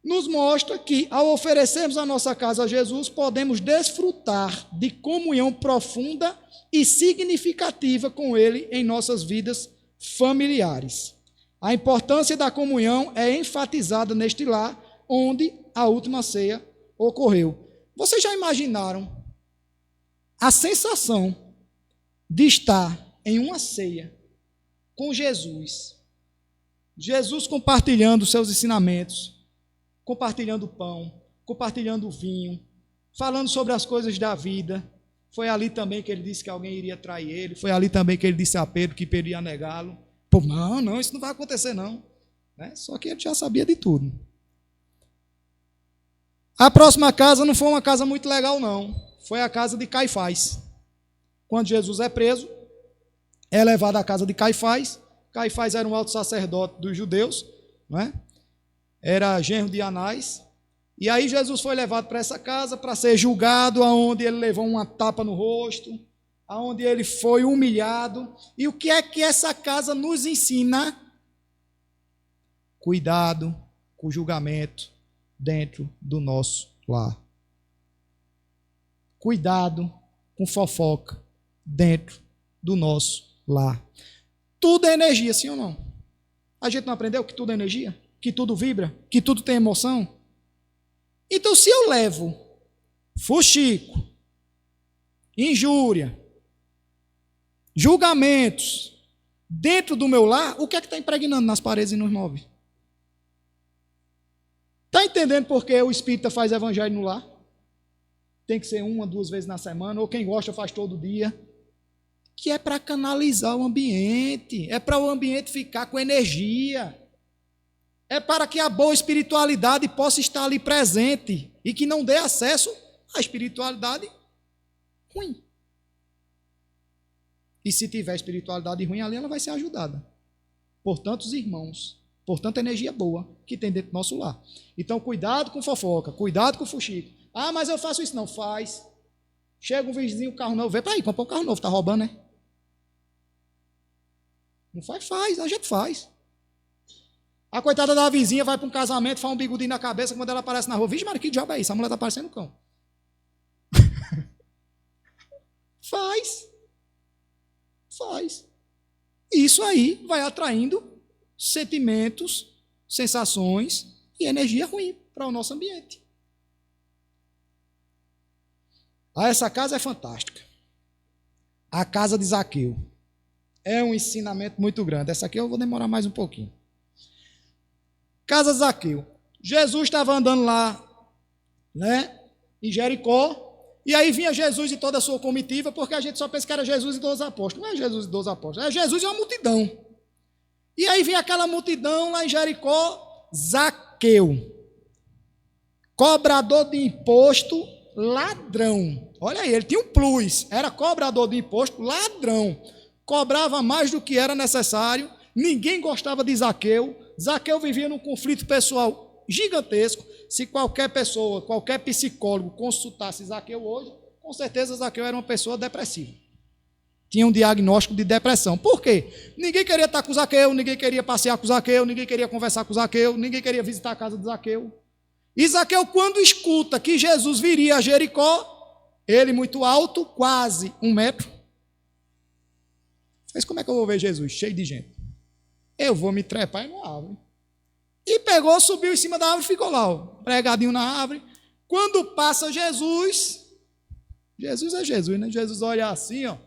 Nos mostra que, ao oferecermos a nossa casa a Jesus, podemos desfrutar de comunhão profunda e significativa com Ele em nossas vidas familiares. A importância da comunhão é enfatizada neste lar, onde a última ceia ocorreu. Vocês já imaginaram a sensação de estar em uma ceia com Jesus? Jesus compartilhando seus ensinamentos, compartilhando o pão, compartilhando o vinho, falando sobre as coisas da vida. Foi ali também que ele disse que alguém iria trair ele. Foi ali também que ele disse a Pedro que Pedro ia negá-lo. Pô, não, isso não vai acontecer não. Né? Só que ele já sabia de tudo. A próxima casa não foi uma casa muito legal não. Foi a casa de Caifás. Quando Jesus é preso, é levado à casa de Caifás. Caifás era um alto sacerdote dos judeus, não é? Era genro de Anás. E aí Jesus foi levado para essa casa para ser julgado, aonde ele levou uma tapa no rosto, aonde ele foi humilhado. E o que é que essa casa nos ensina? Cuidado com o julgamento dentro do nosso lar. Cuidado com fofoca dentro do nosso lar. Tudo é energia, sim ou não? A gente não aprendeu que tudo é energia? Que tudo vibra? Que tudo tem emoção? Então, se eu levo fuxico, injúria, julgamentos dentro do meu lar, o que é que está impregnando nas paredes e nos móveis? Está entendendo por que o espírita faz evangelho no lar? Tem que ser 1, 2 vezes na semana, ou quem gosta faz todo dia. Que é para canalizar o ambiente, é para o ambiente ficar com energia, é para que a boa espiritualidade possa estar ali presente e que não dê acesso à espiritualidade ruim. E se tiver espiritualidade ruim ali, ela vai ser ajudada por tantos irmãos, por tanta energia boa que tem dentro do nosso lar. Então, cuidado com fofoca, cuidado com fuxico. Ah, mas eu faço isso. Não, faz. Chega um vizinho, o carro novo, vem para aí, compra um carro novo, está roubando, né? Não faz, a gente faz. A coitada da vizinha vai para um casamento, faz um bigodinho na cabeça, quando ela aparece na rua, vixe, Maria, que diabo é isso? A mulher está parecendo um cão. Faz. Isso aí vai atraindo sentimentos, sensações e energia ruim para o nosso ambiente. Essa casa é fantástica. A casa de Zaqueu. É um ensinamento muito grande. Essa aqui eu vou demorar mais um pouquinho. Casa de Zaqueu. Jesus estava andando lá, né, em Jericó, e aí vinha Jesus e toda a sua comitiva, porque a gente só pensa que era Jesus e 12 apóstolos. Não é Jesus e 12 apóstolos, é Jesus e uma multidão. E aí vinha aquela multidão lá em Jericó, Zaqueu, cobrador de imposto, ladrão. Olha aí, ele tinha um plus, era cobrador de imposto, ladrão. Cobrava mais do que era necessário, ninguém gostava de Zaqueu. Zaqueu vivia num conflito pessoal gigantesco. Se qualquer pessoa, qualquer psicólogo consultasse Zaqueu hoje, com certeza Zaqueu era uma pessoa depressiva. Tinha um diagnóstico de depressão. Por quê? Ninguém queria estar com Zaqueu, ninguém queria passear com Zaqueu, ninguém queria conversar com Zaqueu, ninguém queria visitar a casa de Zaqueu. E Zaqueu, quando escuta que Jesus viria a Jericó, ele muito alto, quase 1 metro, mas como é que eu vou ver Jesus? Cheio de gente. Eu vou me trepar em uma árvore. E pegou, subiu em cima da árvore e ficou lá, ó, pregadinho na árvore. Quando passa Jesus, Jesus é Jesus, né? Jesus olha assim, ó.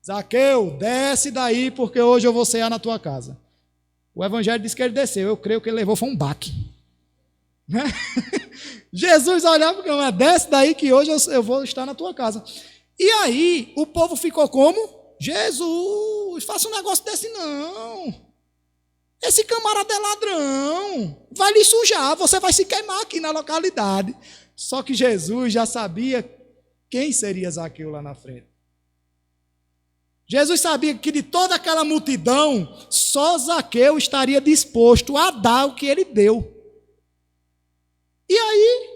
Zaqueu, desce daí, porque hoje eu vou cear na tua casa. O evangelho diz que ele desceu, eu creio que ele levou foi um baque. Né? Jesus olhava porque desce daí que hoje eu vou estar na tua casa. E aí o povo ficou como? Jesus, faça um negócio desse não. Esse camarada é ladrão, vai lhe sujar, você vai se queimar aqui na localidade. Só que Jesus já sabia quem seria Zaqueu lá na frente. Jesus sabia que de toda aquela multidão, só Zaqueu estaria disposto a dar o que ele deu. E aí,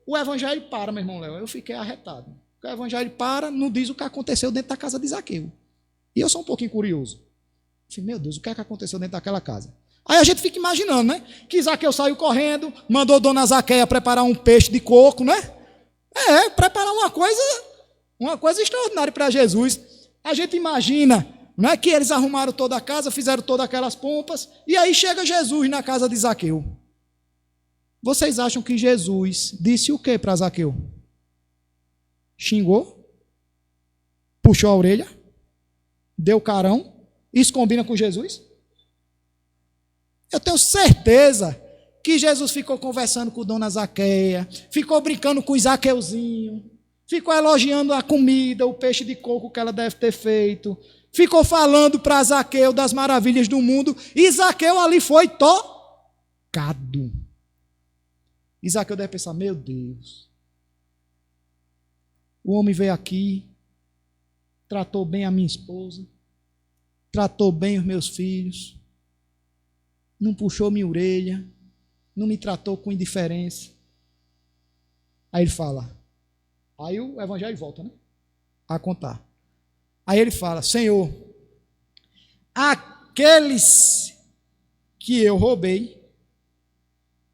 o evangelho para, meu irmão Léo. Eu fiquei arretado. O evangelho para, não diz o que aconteceu dentro da casa de Zaqueu. E eu sou um pouquinho curioso. Eu falei, meu Deus, o que é que aconteceu dentro daquela casa? Aí a gente fica imaginando, né? Que Zaqueu saiu correndo, mandou Dona Zaqueia preparar um peixe de coco, né? Preparar uma coisa extraordinária para Jesus. A gente imagina, não é, que eles arrumaram toda a casa, fizeram todas aquelas pompas, e aí chega Jesus na casa de Zaqueu. Vocês acham que Jesus disse o que para Zaqueu? Xingou? Puxou a orelha? Deu carão? Isso combina com Jesus? Eu tenho certeza que Jesus ficou conversando com Dona Zaqueia, ficou brincando com o Zaqueuzinho, ficou elogiando a comida, o peixe de coco que ela deve ter feito, ficou falando para Zaqueu das maravilhas do mundo, e Zaqueu ali foi tocado. E Zaqueu deve pensar, meu Deus, o homem veio aqui, tratou bem a minha esposa, tratou bem os meus filhos, não puxou minha orelha, não me tratou com indiferença. Aí ele fala, aí o evangelho volta, né? A contar. Aí ele fala, Senhor, aqueles que eu roubei,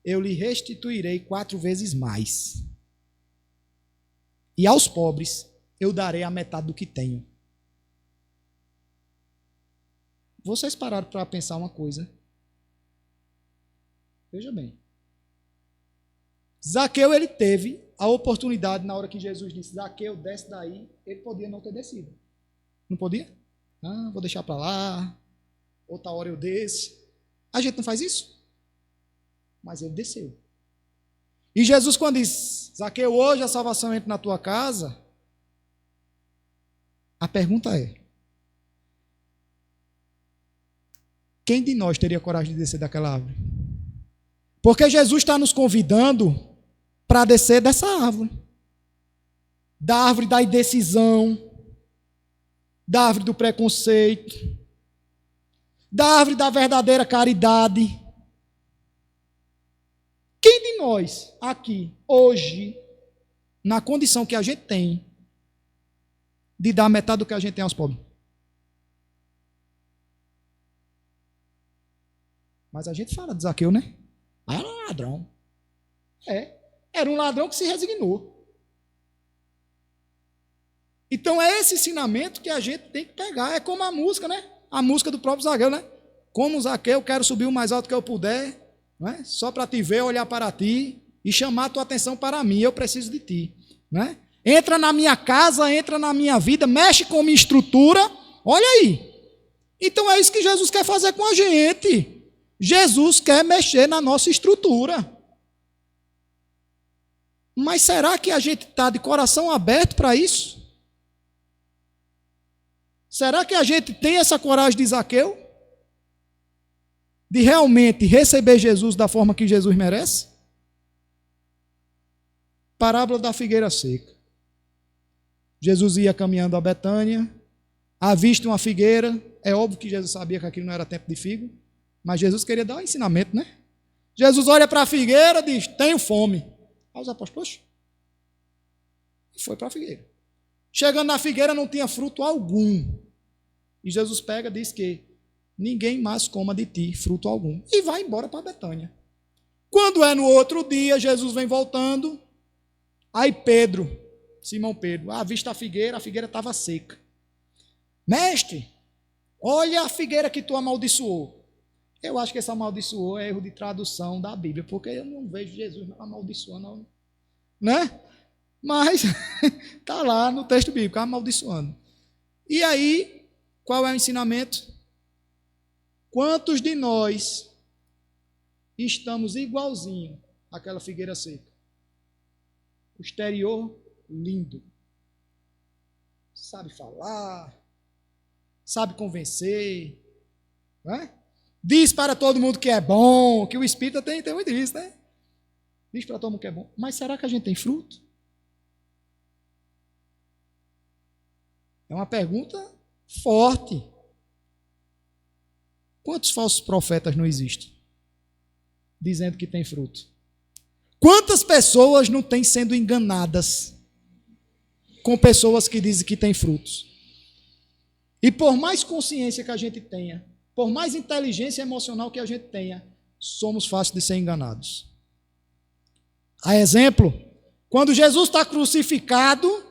eu lhe restituirei 4 vezes mais. E aos pobres eu darei a metade do que tenho. Vocês pararam para pensar uma coisa? Veja bem. Zaqueu, ele teve a oportunidade, na hora que Jesus disse, Zaqueu, desce daí, ele podia não ter descido. Não podia? Vou deixar para lá, outra hora eu desço. A gente não faz isso? Mas ele desceu. E Jesus, quando diz, Zaqueu, hoje a salvação entra na tua casa, a pergunta é, quem de nós teria coragem de descer daquela árvore? Porque Jesus está nos convidando para descer dessa árvore. Da árvore da indecisão, da árvore do preconceito, da árvore da verdadeira caridade. Quem de nós aqui, hoje, na condição que a gente tem, de dar metade do que a gente tem aos pobres? Mas a gente fala de Zaqueu, né? Era um ladrão. Era um ladrão que se resignou. Então é esse ensinamento que a gente tem que pegar. É como a música, né? A música do próprio Zaqueu, né? Como Zaqueu, eu quero subir o mais alto que eu puder, não é? Só para te ver, olhar para ti e chamar a tua atenção para mim. Eu preciso de ti, né? Entra na minha casa, entra na minha vida, mexe com minha estrutura. Olha aí. Então é isso que Jesus quer fazer com a gente. Jesus quer mexer na nossa estrutura. Mas será que a gente está de coração aberto para isso? Será que a gente tem essa coragem de Zaqueu? De realmente receber Jesus da forma que Jesus merece? Parábola da figueira seca. Jesus ia caminhando a Betânia, avista uma figueira. É óbvio que Jesus sabia que aquilo não era tempo de figo. Mas Jesus queria dar um ensinamento, né? Jesus olha para a figueira e diz, tenho fome. Aí os apóstolos, poxa. E foi para a figueira. Chegando na figueira não tinha fruto algum. E Jesus pega e diz que ninguém mais coma de ti fruto algum. E vai embora para Betânia. Quando é no outro dia, Jesus vem voltando. Aí Pedro, Simão Pedro, avista a figueira estava seca. Mestre, olha a figueira que tu amaldiçoou. Eu acho que esse amaldiçoou é erro de tradução da Bíblia, porque eu não vejo Jesus amaldiçoando, né? Mas está lá no texto bíblico, amaldiçoando. E aí, qual é o ensinamento? Quantos de nós estamos igualzinho àquela figueira seca? O exterior lindo. Sabe falar, sabe convencer, né? Diz para todo mundo que é bom, que o Espírito tem muito isso, né? Diz para todo mundo que é bom. Mas será que a gente tem fruto? É uma pergunta forte. Quantos falsos profetas não existem? Dizendo que tem fruto. Quantas pessoas não têm sendo enganadas com pessoas que dizem que têm frutos? E por mais consciência que a gente tenha, por mais inteligência emocional que a gente tenha, somos fáceis de ser enganados. A exemplo, quando Jesus está crucificado,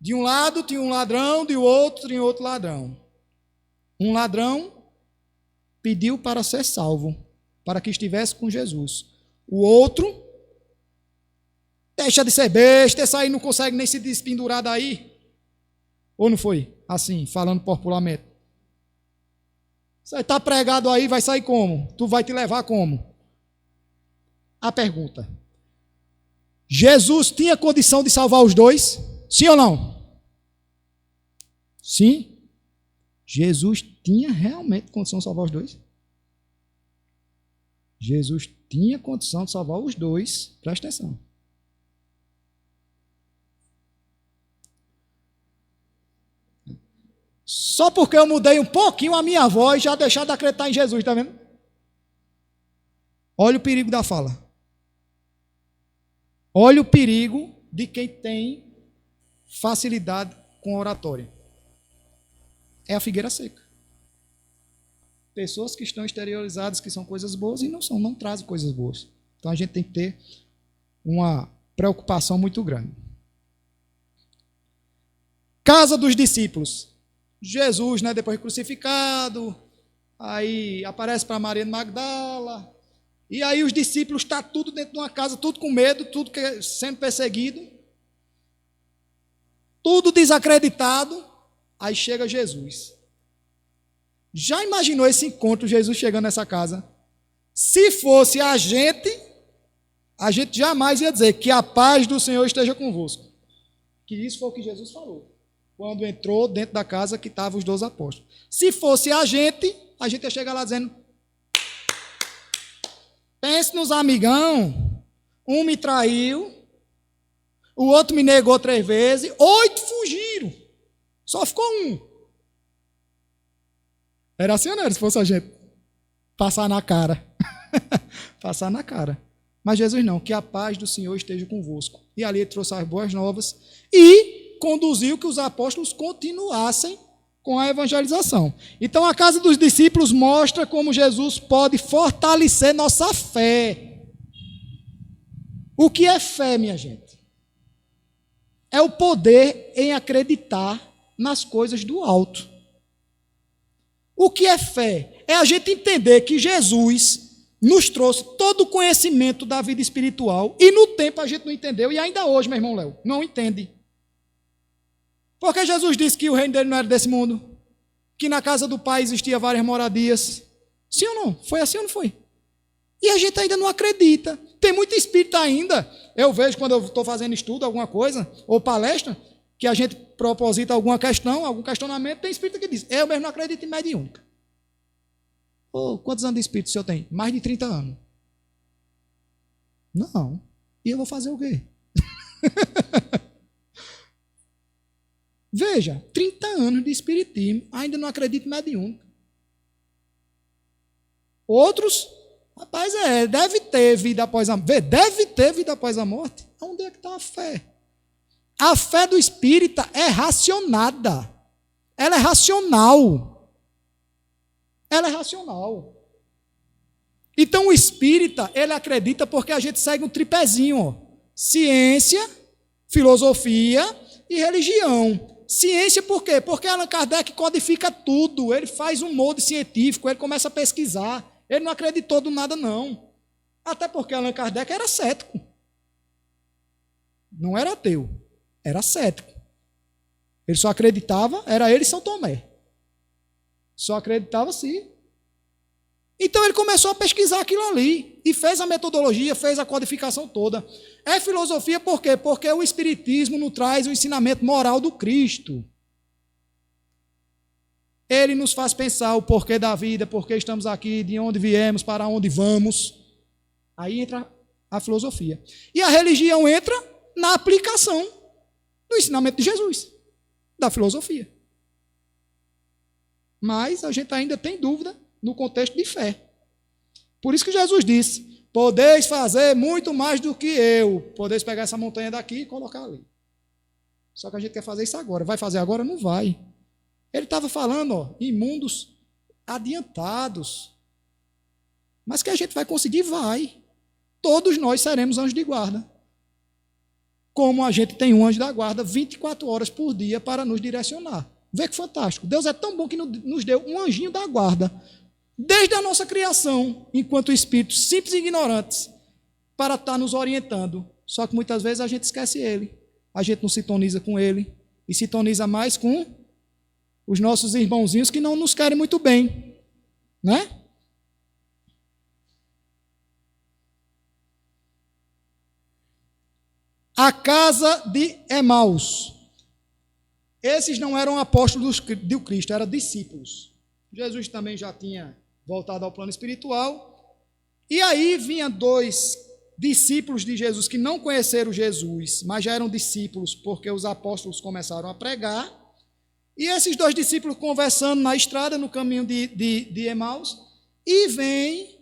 de um lado tinha um ladrão, de outro tinha outro ladrão. Um ladrão pediu para ser salvo, para que estivesse com Jesus. O outro deixa de ser besta, esse aí não consegue nem se despendurar daí. Ou não foi? Assim, falando popularmente. Você está pregado aí, vai sair como? Tu vai te levar como? A pergunta. Jesus tinha condição de salvar os dois? Sim ou não? Sim. Jesus tinha realmente condição de salvar os dois? Jesus tinha condição de salvar os dois. Presta atenção. Só porque eu mudei um pouquinho a minha voz, já deixar de acreditar em Jesus, está vendo? Olha o perigo da fala. Olha o perigo de quem tem facilidade com oratória. É a figueira seca. Pessoas que estão exteriorizadas que são coisas boas e não são, não trazem coisas boas. Então a gente tem que ter uma preocupação muito grande. Casa dos discípulos. Jesus, né, depois crucificado, aí aparece para Maria de Magdala, e aí os discípulos estão tudo dentro de uma casa, tudo com medo, tudo sendo perseguido, tudo desacreditado, aí chega Jesus. Já imaginou esse encontro, Jesus chegando nessa casa? Se fosse a gente jamais ia dizer que a paz do Senhor esteja convosco. Que isso foi o que Jesus falou quando entrou dentro da casa que estavam os 12 apóstolos. Se fosse a gente ia chegar lá dizendo: pense nos amigão, um me traiu, o outro me negou 3 vezes, 8 fugiram, só ficou um. Era assim ou não era, se fosse a gente? Passar na cara. Passar na cara. Mas Jesus não, que a paz do Senhor esteja convosco. E ali ele trouxe as boas novas e conduziu que os apóstolos continuassem com a evangelização. Então a casa dos discípulos mostra como Jesus pode fortalecer nossa fé. O que é fé, minha gente? É o poder em acreditar nas coisas do alto. O que é fé? É a gente entender que Jesus nos trouxe todo o conhecimento da vida espiritual e no tempo a gente não entendeu e ainda hoje, meu irmão Léo, não entende. Porque Jesus disse que o reino dele não era desse mundo, que na casa do Pai existia várias moradias. Sim ou não? Foi assim ou não foi? E a gente ainda não acredita. Tem muito espírito ainda. Eu vejo quando eu estou fazendo estudo, alguma coisa, ou palestra, que a gente proposita alguma questão, algum questionamento, tem espírito que diz: eu mesmo não acredito em mediúnica. Quantos anos de espírito o senhor tem? Mais de 30 anos. Não. E eu vou fazer o quê? Veja, 30 anos de espiritismo, ainda não acredito em mediúnica. Outros, rapaz, deve ter vida após a morte. Deve ter vida após a morte. Onde é que está a fé? A fé do espírita é racionada. Ela é racional. Ela é racional. Então o espírita, ele acredita porque a gente segue um tripézinho, ó. Ciência, filosofia e religião. Ciência por quê? Porque Allan Kardec codifica tudo, ele faz um molde científico, ele começa a pesquisar, ele não acreditou do nada não. Até porque Allan Kardec era cético. Não era ateu, era cético. Ele só acreditava, era ele e São Tomé. Só acreditava sim. Então ele começou a pesquisar aquilo ali e fez a metodologia, fez a codificação toda. É filosofia por quê? Porque o Espiritismo nos traz o ensinamento moral do Cristo. Ele nos faz pensar o porquê da vida, por que estamos aqui, de onde viemos, para onde vamos. Aí entra a filosofia. E a religião entra na aplicação do ensinamento de Jesus, da filosofia. Mas a gente ainda tem dúvida no contexto de fé. Por isso que Jesus disse, podeis fazer muito mais do que eu. Podeis pegar essa montanha daqui e colocar ali. Só que a gente quer fazer isso agora. Vai fazer agora? Não vai. Ele estava falando, ó, em mundos adiantados. Mas que a gente vai conseguir, vai. Todos nós seremos anjos de guarda. Como a gente tem um anjo da guarda 24 horas por dia para nos direcionar. Vê que fantástico. Deus é tão bom que nos deu um anjinho da guarda. Desde a nossa criação, enquanto espíritos simples e ignorantes, para estar nos orientando. Só que muitas vezes a gente esquece ele. A gente não sintoniza com ele. E sintoniza mais com os nossos irmãozinhos que não nos querem muito bem. Né? A casa de Emaús. Esses não eram apóstolos do Cristo, eram discípulos. Jesus também já tinha voltado ao plano espiritual. E aí vinham dois discípulos de Jesus que não conheceram Jesus, mas já eram discípulos porque os apóstolos começaram a pregar. E esses dois discípulos conversando na estrada, no caminho de Emaús, e vem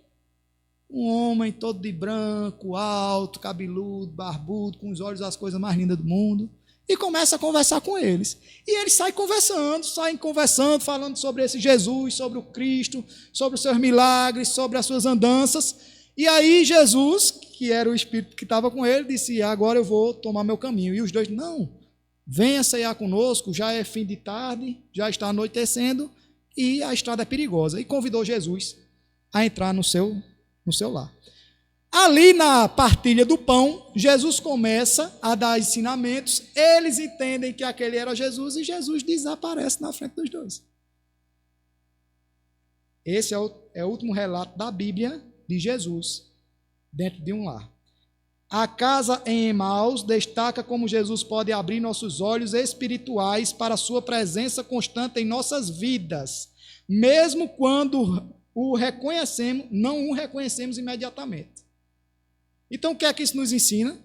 um homem todo de branco, alto, cabeludo, barbudo, com os olhos as coisas mais lindas do mundo, e começa a conversar com eles. E eles saem conversando, falando sobre esse Jesus, sobre o Cristo, sobre os seus milagres, sobre as suas andanças. E aí Jesus, que era o Espírito que estava com ele, disse, agora eu vou tomar meu caminho. E os dois, não, venha ceiar conosco, já é fim de tarde, já está anoitecendo, e a estrada é perigosa. E convidou Jesus a entrar no seu lar. Ali na partilha do pão, Jesus começa a dar ensinamentos, eles entendem que aquele era Jesus e Jesus desaparece na frente dos dois. Esse é o último relato da Bíblia de Jesus dentro de um lar. A casa em Emaús destaca como Jesus pode abrir nossos olhos espirituais para a sua presença constante em nossas vidas, mesmo quando não o reconhecemos imediatamente. Então, o que é que isso nos ensina?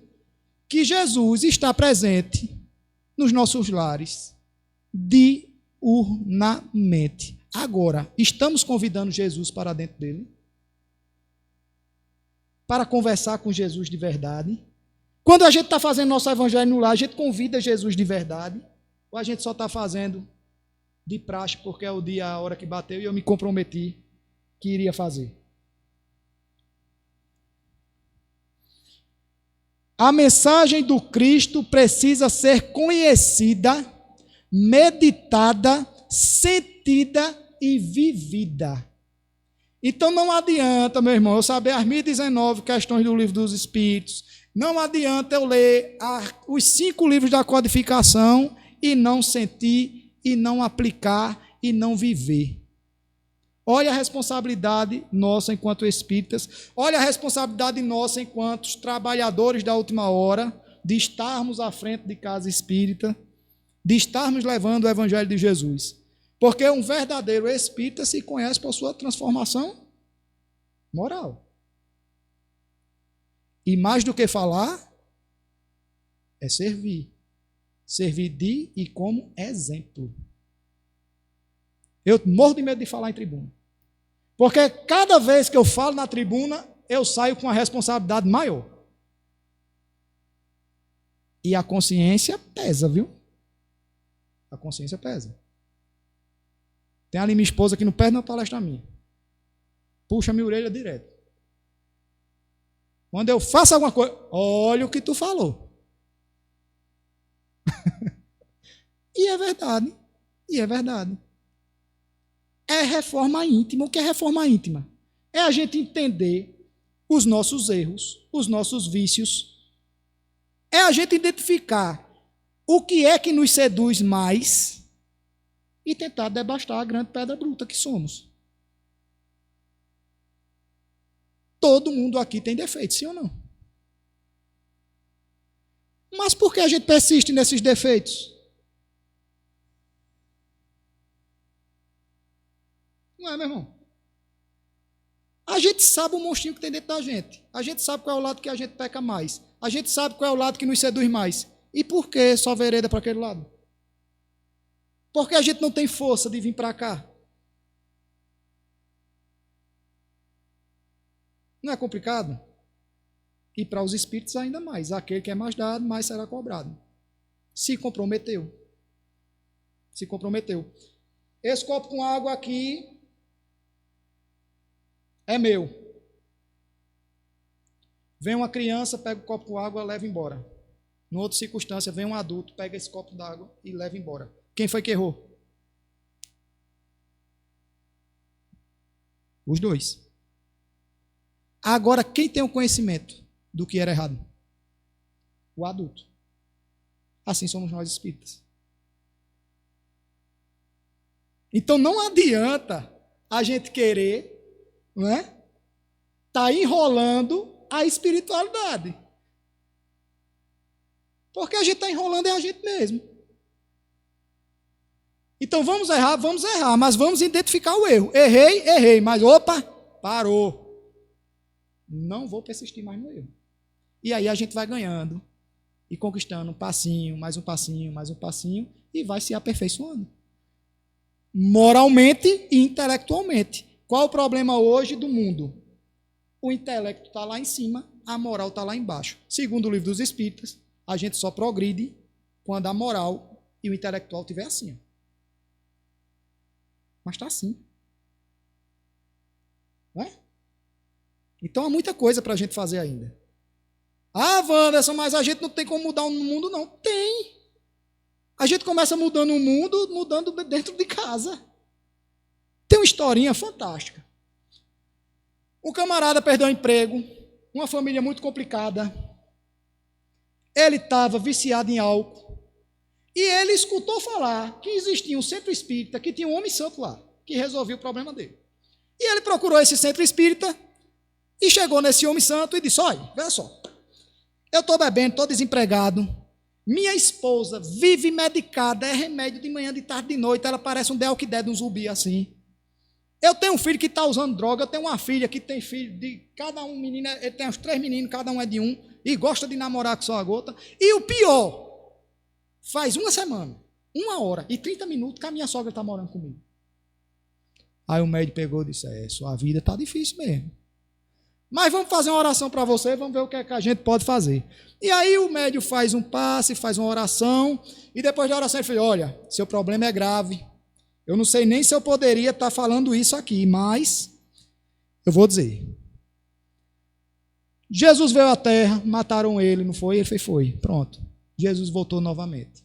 Que Jesus está presente nos nossos lares diurnamente. Agora, estamos convidando Jesus para dentro dele? Para conversar com Jesus de verdade? Quando a gente está fazendo nosso evangelho no lar, a gente convida Jesus de verdade? Ou a gente só está fazendo de praxe porque é o dia, a hora que bateu e eu me comprometi que iria fazer? A mensagem do Cristo precisa ser conhecida, meditada, sentida e vivida. Então não adianta, meu irmão, eu saber as 1019 questões do Livro dos Espíritos, não adianta eu ler os 5 livros da codificação e não sentir, e não aplicar, e não viver. Olha a responsabilidade nossa enquanto espíritas, olha a responsabilidade nossa enquanto trabalhadores da última hora, de estarmos à frente de casa espírita, de estarmos levando o Evangelho de Jesus. Porque um verdadeiro espírita se conhece por sua transformação moral. E mais do que falar, é servir. Servir de e como exemplo. Eu morro de medo de falar em tribuna. Porque cada vez que eu falo na tribuna, eu saio com uma responsabilidade maior. E a consciência pesa, viu? A consciência pesa. Tem ali minha esposa que não perde uma palestra minha. Puxa minha orelha direto. Quando eu faço alguma coisa, olha o que tu falou. E é verdade. E é verdade. É reforma íntima. O que é reforma íntima? É a gente entender os nossos erros, os nossos vícios. É a gente identificar o que é que nos seduz mais e tentar debastar a grande pedra bruta que somos. Todo mundo aqui tem defeitos, sim ou não? Mas por que a gente persiste nesses defeitos? Não é, meu irmão? A gente sabe o monstrinho que tem dentro da gente. A gente sabe qual é o lado que a gente peca mais. A gente sabe qual é o lado que nos seduz mais. E por que só vereda para aquele lado? Porque a gente não tem força de vir para cá. Não é complicado? E para os espíritos ainda mais. Aquele que é mais dado, mais será cobrado. Se comprometeu. Se comprometeu. Esse copo com água aqui é meu. Vem uma criança, pega o copo com água, leva embora. Em outra circunstância, vem um adulto, pega esse copo d'água e leva embora. Quem foi que errou? Os dois. Agora, quem tem o conhecimento do que era errado? O adulto. Assim somos nós espíritas. Então não adianta a gente querer, não é? Tá enrolando a espiritualidade. Porque a gente está enrolando é a gente mesmo. Então vamos errar, mas vamos identificar o erro. Errei, mas opa, parou. Não vou persistir mais no erro. E aí a gente vai ganhando e conquistando um passinho, mais um passinho, mais um passinho e vai se aperfeiçoando. Moralmente e intelectualmente. Qual o problema hoje do mundo? O intelecto está lá em cima, a moral está lá embaixo. Segundo o Livro dos Espíritas, a gente só progride quando a moral e o intelectual estiver assim. Mas está assim. Não é? Então há muita coisa para a gente fazer ainda. Ah, Wanderson, mas a gente não tem como mudar o mundo, não. Tem. A gente começa mudando o mundo, mudando dentro de casa. Tem uma historinha fantástica. Um camarada perdeu o emprego, uma família muito complicada. Ele estava viciado em álcool. E ele escutou falar que existia um centro espírita, que tinha um homem santo lá, que resolvia o problema dele. E ele procurou esse centro espírita e chegou nesse homem santo e disse: olha, veja só, eu estou bebendo, estou desempregado, minha esposa vive medicada, é remédio de manhã, de tarde, de noite, ela parece um delquidé de um zumbi assim. Eu tenho um filho que está usando droga, eu tenho uma filha que tem filho de cada um menino, ele tem uns 3 meninos, cada um é de um, e gosta de namorar com só a gota. E o pior, faz uma semana, 1 hora e 30 minutos que a minha sogra está morando comigo. Aí o médico pegou e disse: sua vida está difícil mesmo. Mas vamos fazer uma oração para você, vamos ver o que é que a gente pode fazer. E aí o médico faz um passe, faz uma oração, e depois da oração ele fala: olha, seu problema é grave. Eu não sei nem se eu poderia estar falando isso aqui, mas eu vou dizer. Jesus veio à terra, mataram ele, não foi? Ele fez, foi. Pronto. Jesus voltou novamente.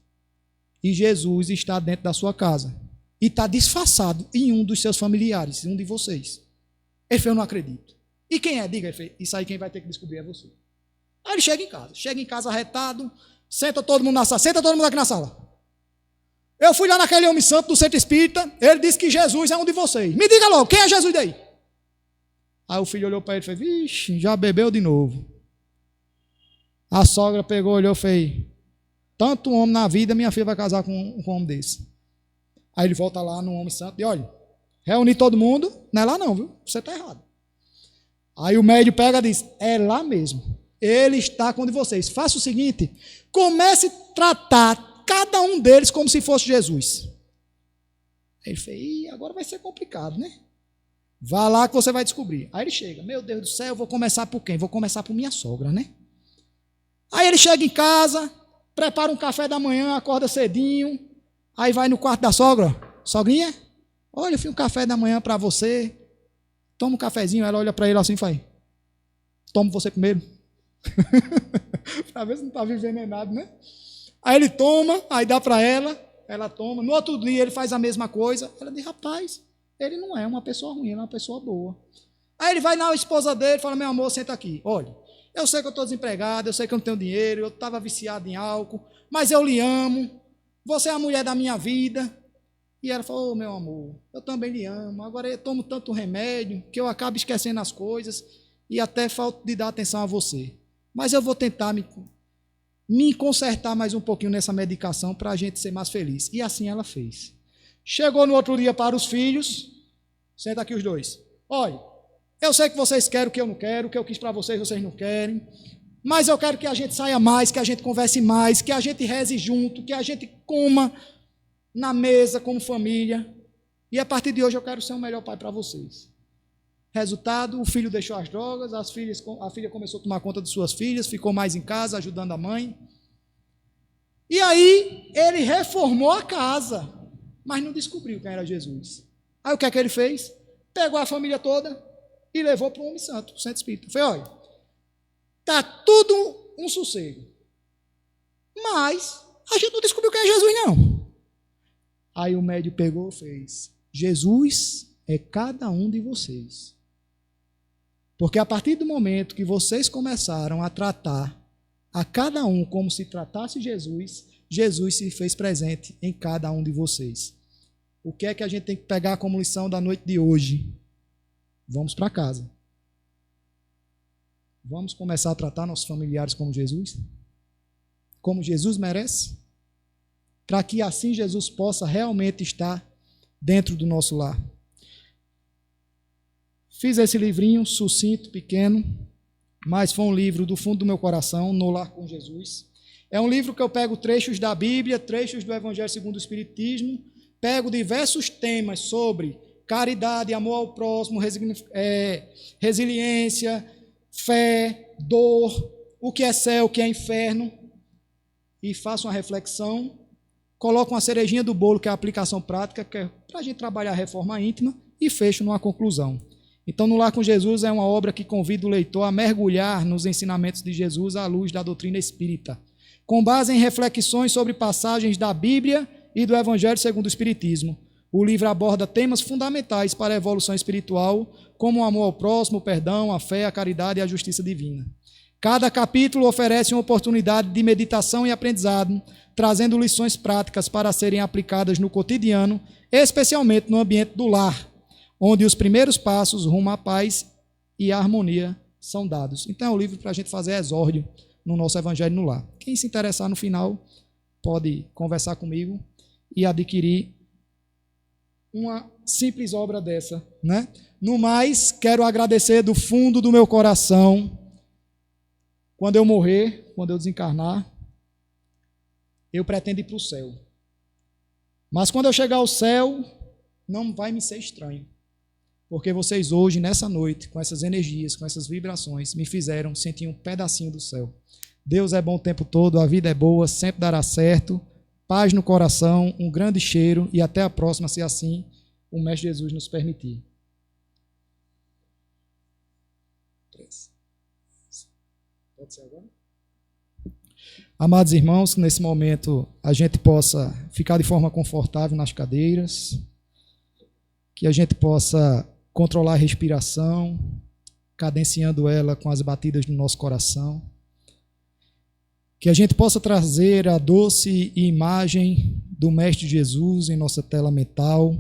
E Jesus está dentro da sua casa. E está disfarçado em um dos seus familiares, um de vocês. Ele fez, eu não acredito. E quem é? Diga, ele fez, isso aí quem vai ter que descobrir é você. Aí ele chega em casa arretado, senta todo mundo na sala, senta todo mundo aqui na sala. Eu fui lá naquele homem santo do centro espírita, ele disse que Jesus é um de vocês. Me diga logo, quem é Jesus daí? Aí o filho olhou para ele e fez: vixe, já bebeu de novo. A sogra pegou, olhou e fez: tanto homem na vida, minha filha vai casar com um homem desse. Aí ele volta lá no homem santo e olha, reunir todo mundo, não é lá não, viu? Você está errado. Aí o médico pega e diz: é lá mesmo. Ele está com um de vocês. Faça o seguinte, comece a tratar cada um deles como se fosse Jesus. Aí ele fez: agora vai ser complicado, né? Vá lá que você vai descobrir. Aí ele chega: meu Deus do céu, eu vou começar por quem? Vou começar por minha sogra, né? Aí ele chega em casa, prepara um café da manhã, acorda cedinho, aí vai no quarto da sogra: sogrinha, olha, eu fiz um café da manhã para você, toma um cafezinho. Ela olha para ele assim e faz: toma você primeiro. Para ver se não estava envenenado, né? Aí ele toma, aí dá para ela toma. No outro dia ele faz a mesma coisa. Ela diz, rapaz, ele não é uma pessoa ruim, ele é uma pessoa boa. Aí ele vai na esposa dele e fala, meu amor, senta aqui. Olha, eu sei que eu estou desempregado, eu sei que eu não tenho dinheiro, eu estava viciado em álcool, mas eu lhe amo, você é a mulher da minha vida. E ela falou, meu amor, eu também lhe amo, agora eu tomo tanto remédio que eu acabo esquecendo as coisas e até falta de dar atenção a você. Mas eu vou tentar me consertar mais um pouquinho nessa medicação para a gente ser mais feliz. E assim ela fez. Chegou no outro dia para os filhos, senta aqui os dois. Olha, eu sei que vocês querem o que eu não quero, o que eu quis para vocês, vocês não querem, mas eu quero que a gente saia mais, que a gente converse mais, que a gente reze junto, que a gente coma na mesa como família, e a partir de hoje eu quero ser o melhor pai para vocês. Resultado, o filho deixou as drogas, a filha começou a tomar conta de suas filhas, ficou mais em casa, ajudando a mãe. E aí, ele reformou a casa, mas não descobriu quem era Jesus. Aí o que é que ele fez? Pegou a família toda e levou para o Homem Santo, para o Centro Espírita. Foi, olha, está tudo um sossego, mas a gente não descobriu quem é Jesus, não. Aí o médium pegou e fez, Jesus é cada um de vocês. Porque a partir do momento que vocês começaram a tratar a cada um como se tratasse Jesus, Jesus se fez presente em cada um de vocês. O que é que a gente tem que pegar como lição da noite de hoje? Vamos para casa. Vamos começar a tratar nossos familiares como Jesus? Como Jesus merece? Para que assim Jesus possa realmente estar dentro do nosso lar. Fiz esse livrinho sucinto, pequeno, mas foi um livro do fundo do meu coração, No Lar com Jesus. É um livro que eu pego trechos da Bíblia, trechos do Evangelho segundo o Espiritismo, pego diversos temas sobre caridade, amor ao próximo, resiliência, fé, dor, o que é céu, o que é inferno, e faço uma reflexão, coloco uma cerejinha do bolo, que é a aplicação prática, que é para a gente trabalhar a reforma íntima, e fecho numa conclusão. Então, No Lar com Jesus é uma obra que convida o leitor a mergulhar nos ensinamentos de Jesus à luz da doutrina espírita, com base em reflexões sobre passagens da Bíblia e do Evangelho segundo o Espiritismo. O livro aborda temas fundamentais para a evolução espiritual, como o amor ao próximo, o perdão, a fé, a caridade e a justiça divina. Cada capítulo oferece uma oportunidade de meditação e aprendizado, trazendo lições práticas para serem aplicadas no cotidiano, especialmente no ambiente do lar, onde os primeiros passos rumo à paz e à harmonia são dados. Então é um livro para a gente fazer exórdio no nosso Evangelho no Lar. Quem se interessar no final pode conversar comigo e adquirir uma simples obra dessa, né? No mais, quero agradecer do fundo do meu coração. Quando eu morrer, quando eu desencarnar, eu pretendo ir para o céu. Mas quando eu chegar ao céu, não vai me ser estranho. Porque vocês hoje, nessa noite, com essas energias, com essas vibrações, me fizeram sentir um pedacinho do céu. Deus é bom o tempo todo, a vida é boa, sempre dará certo. Paz no coração, um grande cheiro e até a próxima, se assim o Mestre Jesus nos permitir. Pode ser agora? Amados irmãos, que nesse momento a gente possa ficar de forma confortável nas cadeiras, que a gente possa controlar a respiração, cadenciando ela com as batidas do nosso coração, que a gente possa trazer a doce imagem do Mestre Jesus em nossa tela mental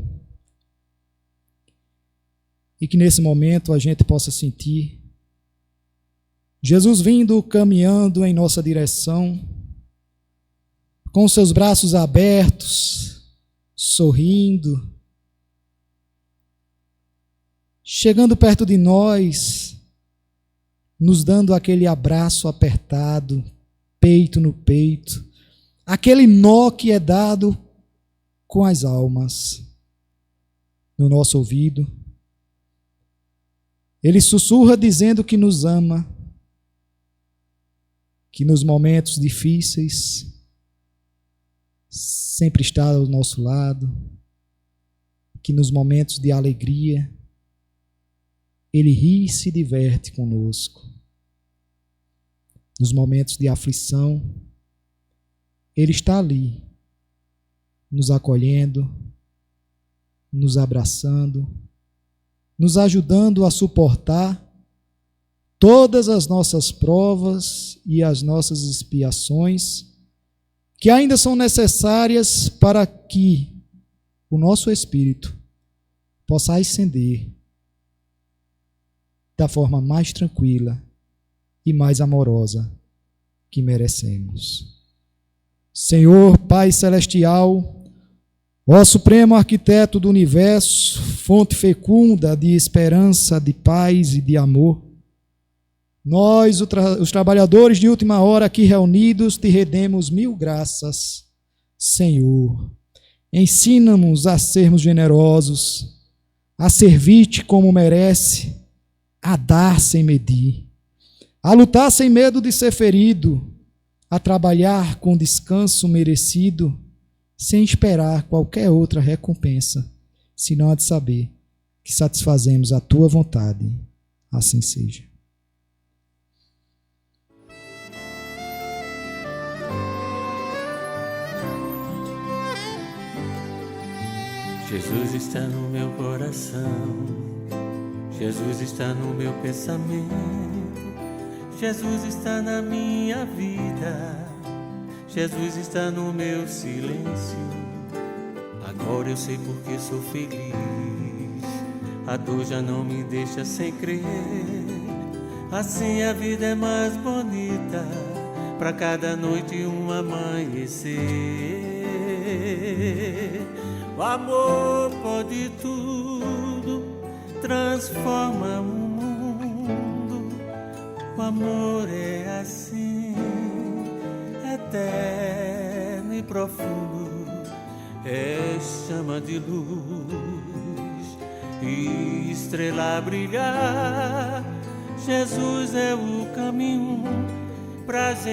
e que nesse momento a gente possa sentir Jesus vindo, caminhando em nossa direção, com seus braços abertos, sorrindo, chegando perto de nós, nos dando aquele abraço apertado, peito no peito, aquele nó que é dado com as almas no nosso ouvido. Ele sussurra dizendo que nos ama, que nos momentos difíceis sempre está ao nosso lado, que nos momentos de alegria Ele ri e se diverte conosco. nos momentos de aflição, Ele está ali, nos acolhendo, nos abraçando, nos ajudando a suportar todas as nossas provas e as nossas expiações, que ainda são necessárias para que o nosso espírito possa ascender da forma mais tranquila e mais amorosa que merecemos. Senhor Pai Celestial, ó Supremo Arquiteto do Universo, fonte fecunda de esperança, de paz e de amor, nós, os trabalhadores de última hora aqui reunidos, te rendemos mil graças, Senhor. Ensina-nos a sermos generosos, a servir-te como merece, a dar sem medir, a lutar sem medo de ser ferido, a trabalhar com descanso merecido, sem esperar qualquer outra recompensa, senão a de saber que satisfazemos a tua vontade. Assim seja. Jesus está no meu coração, Jesus está no meu pensamento, Jesus está na minha vida, Jesus está no meu silêncio. Agora eu sei porque sou feliz, a dor já não me deixa sem crer. Assim a vida é mais bonita, pra cada noite um amanhecer. O amor pode tudo, transforma o mundo. O amor é assim, eterno e profundo. É chama de luz e estrela a brilhar. Jesus é o caminho pra gente.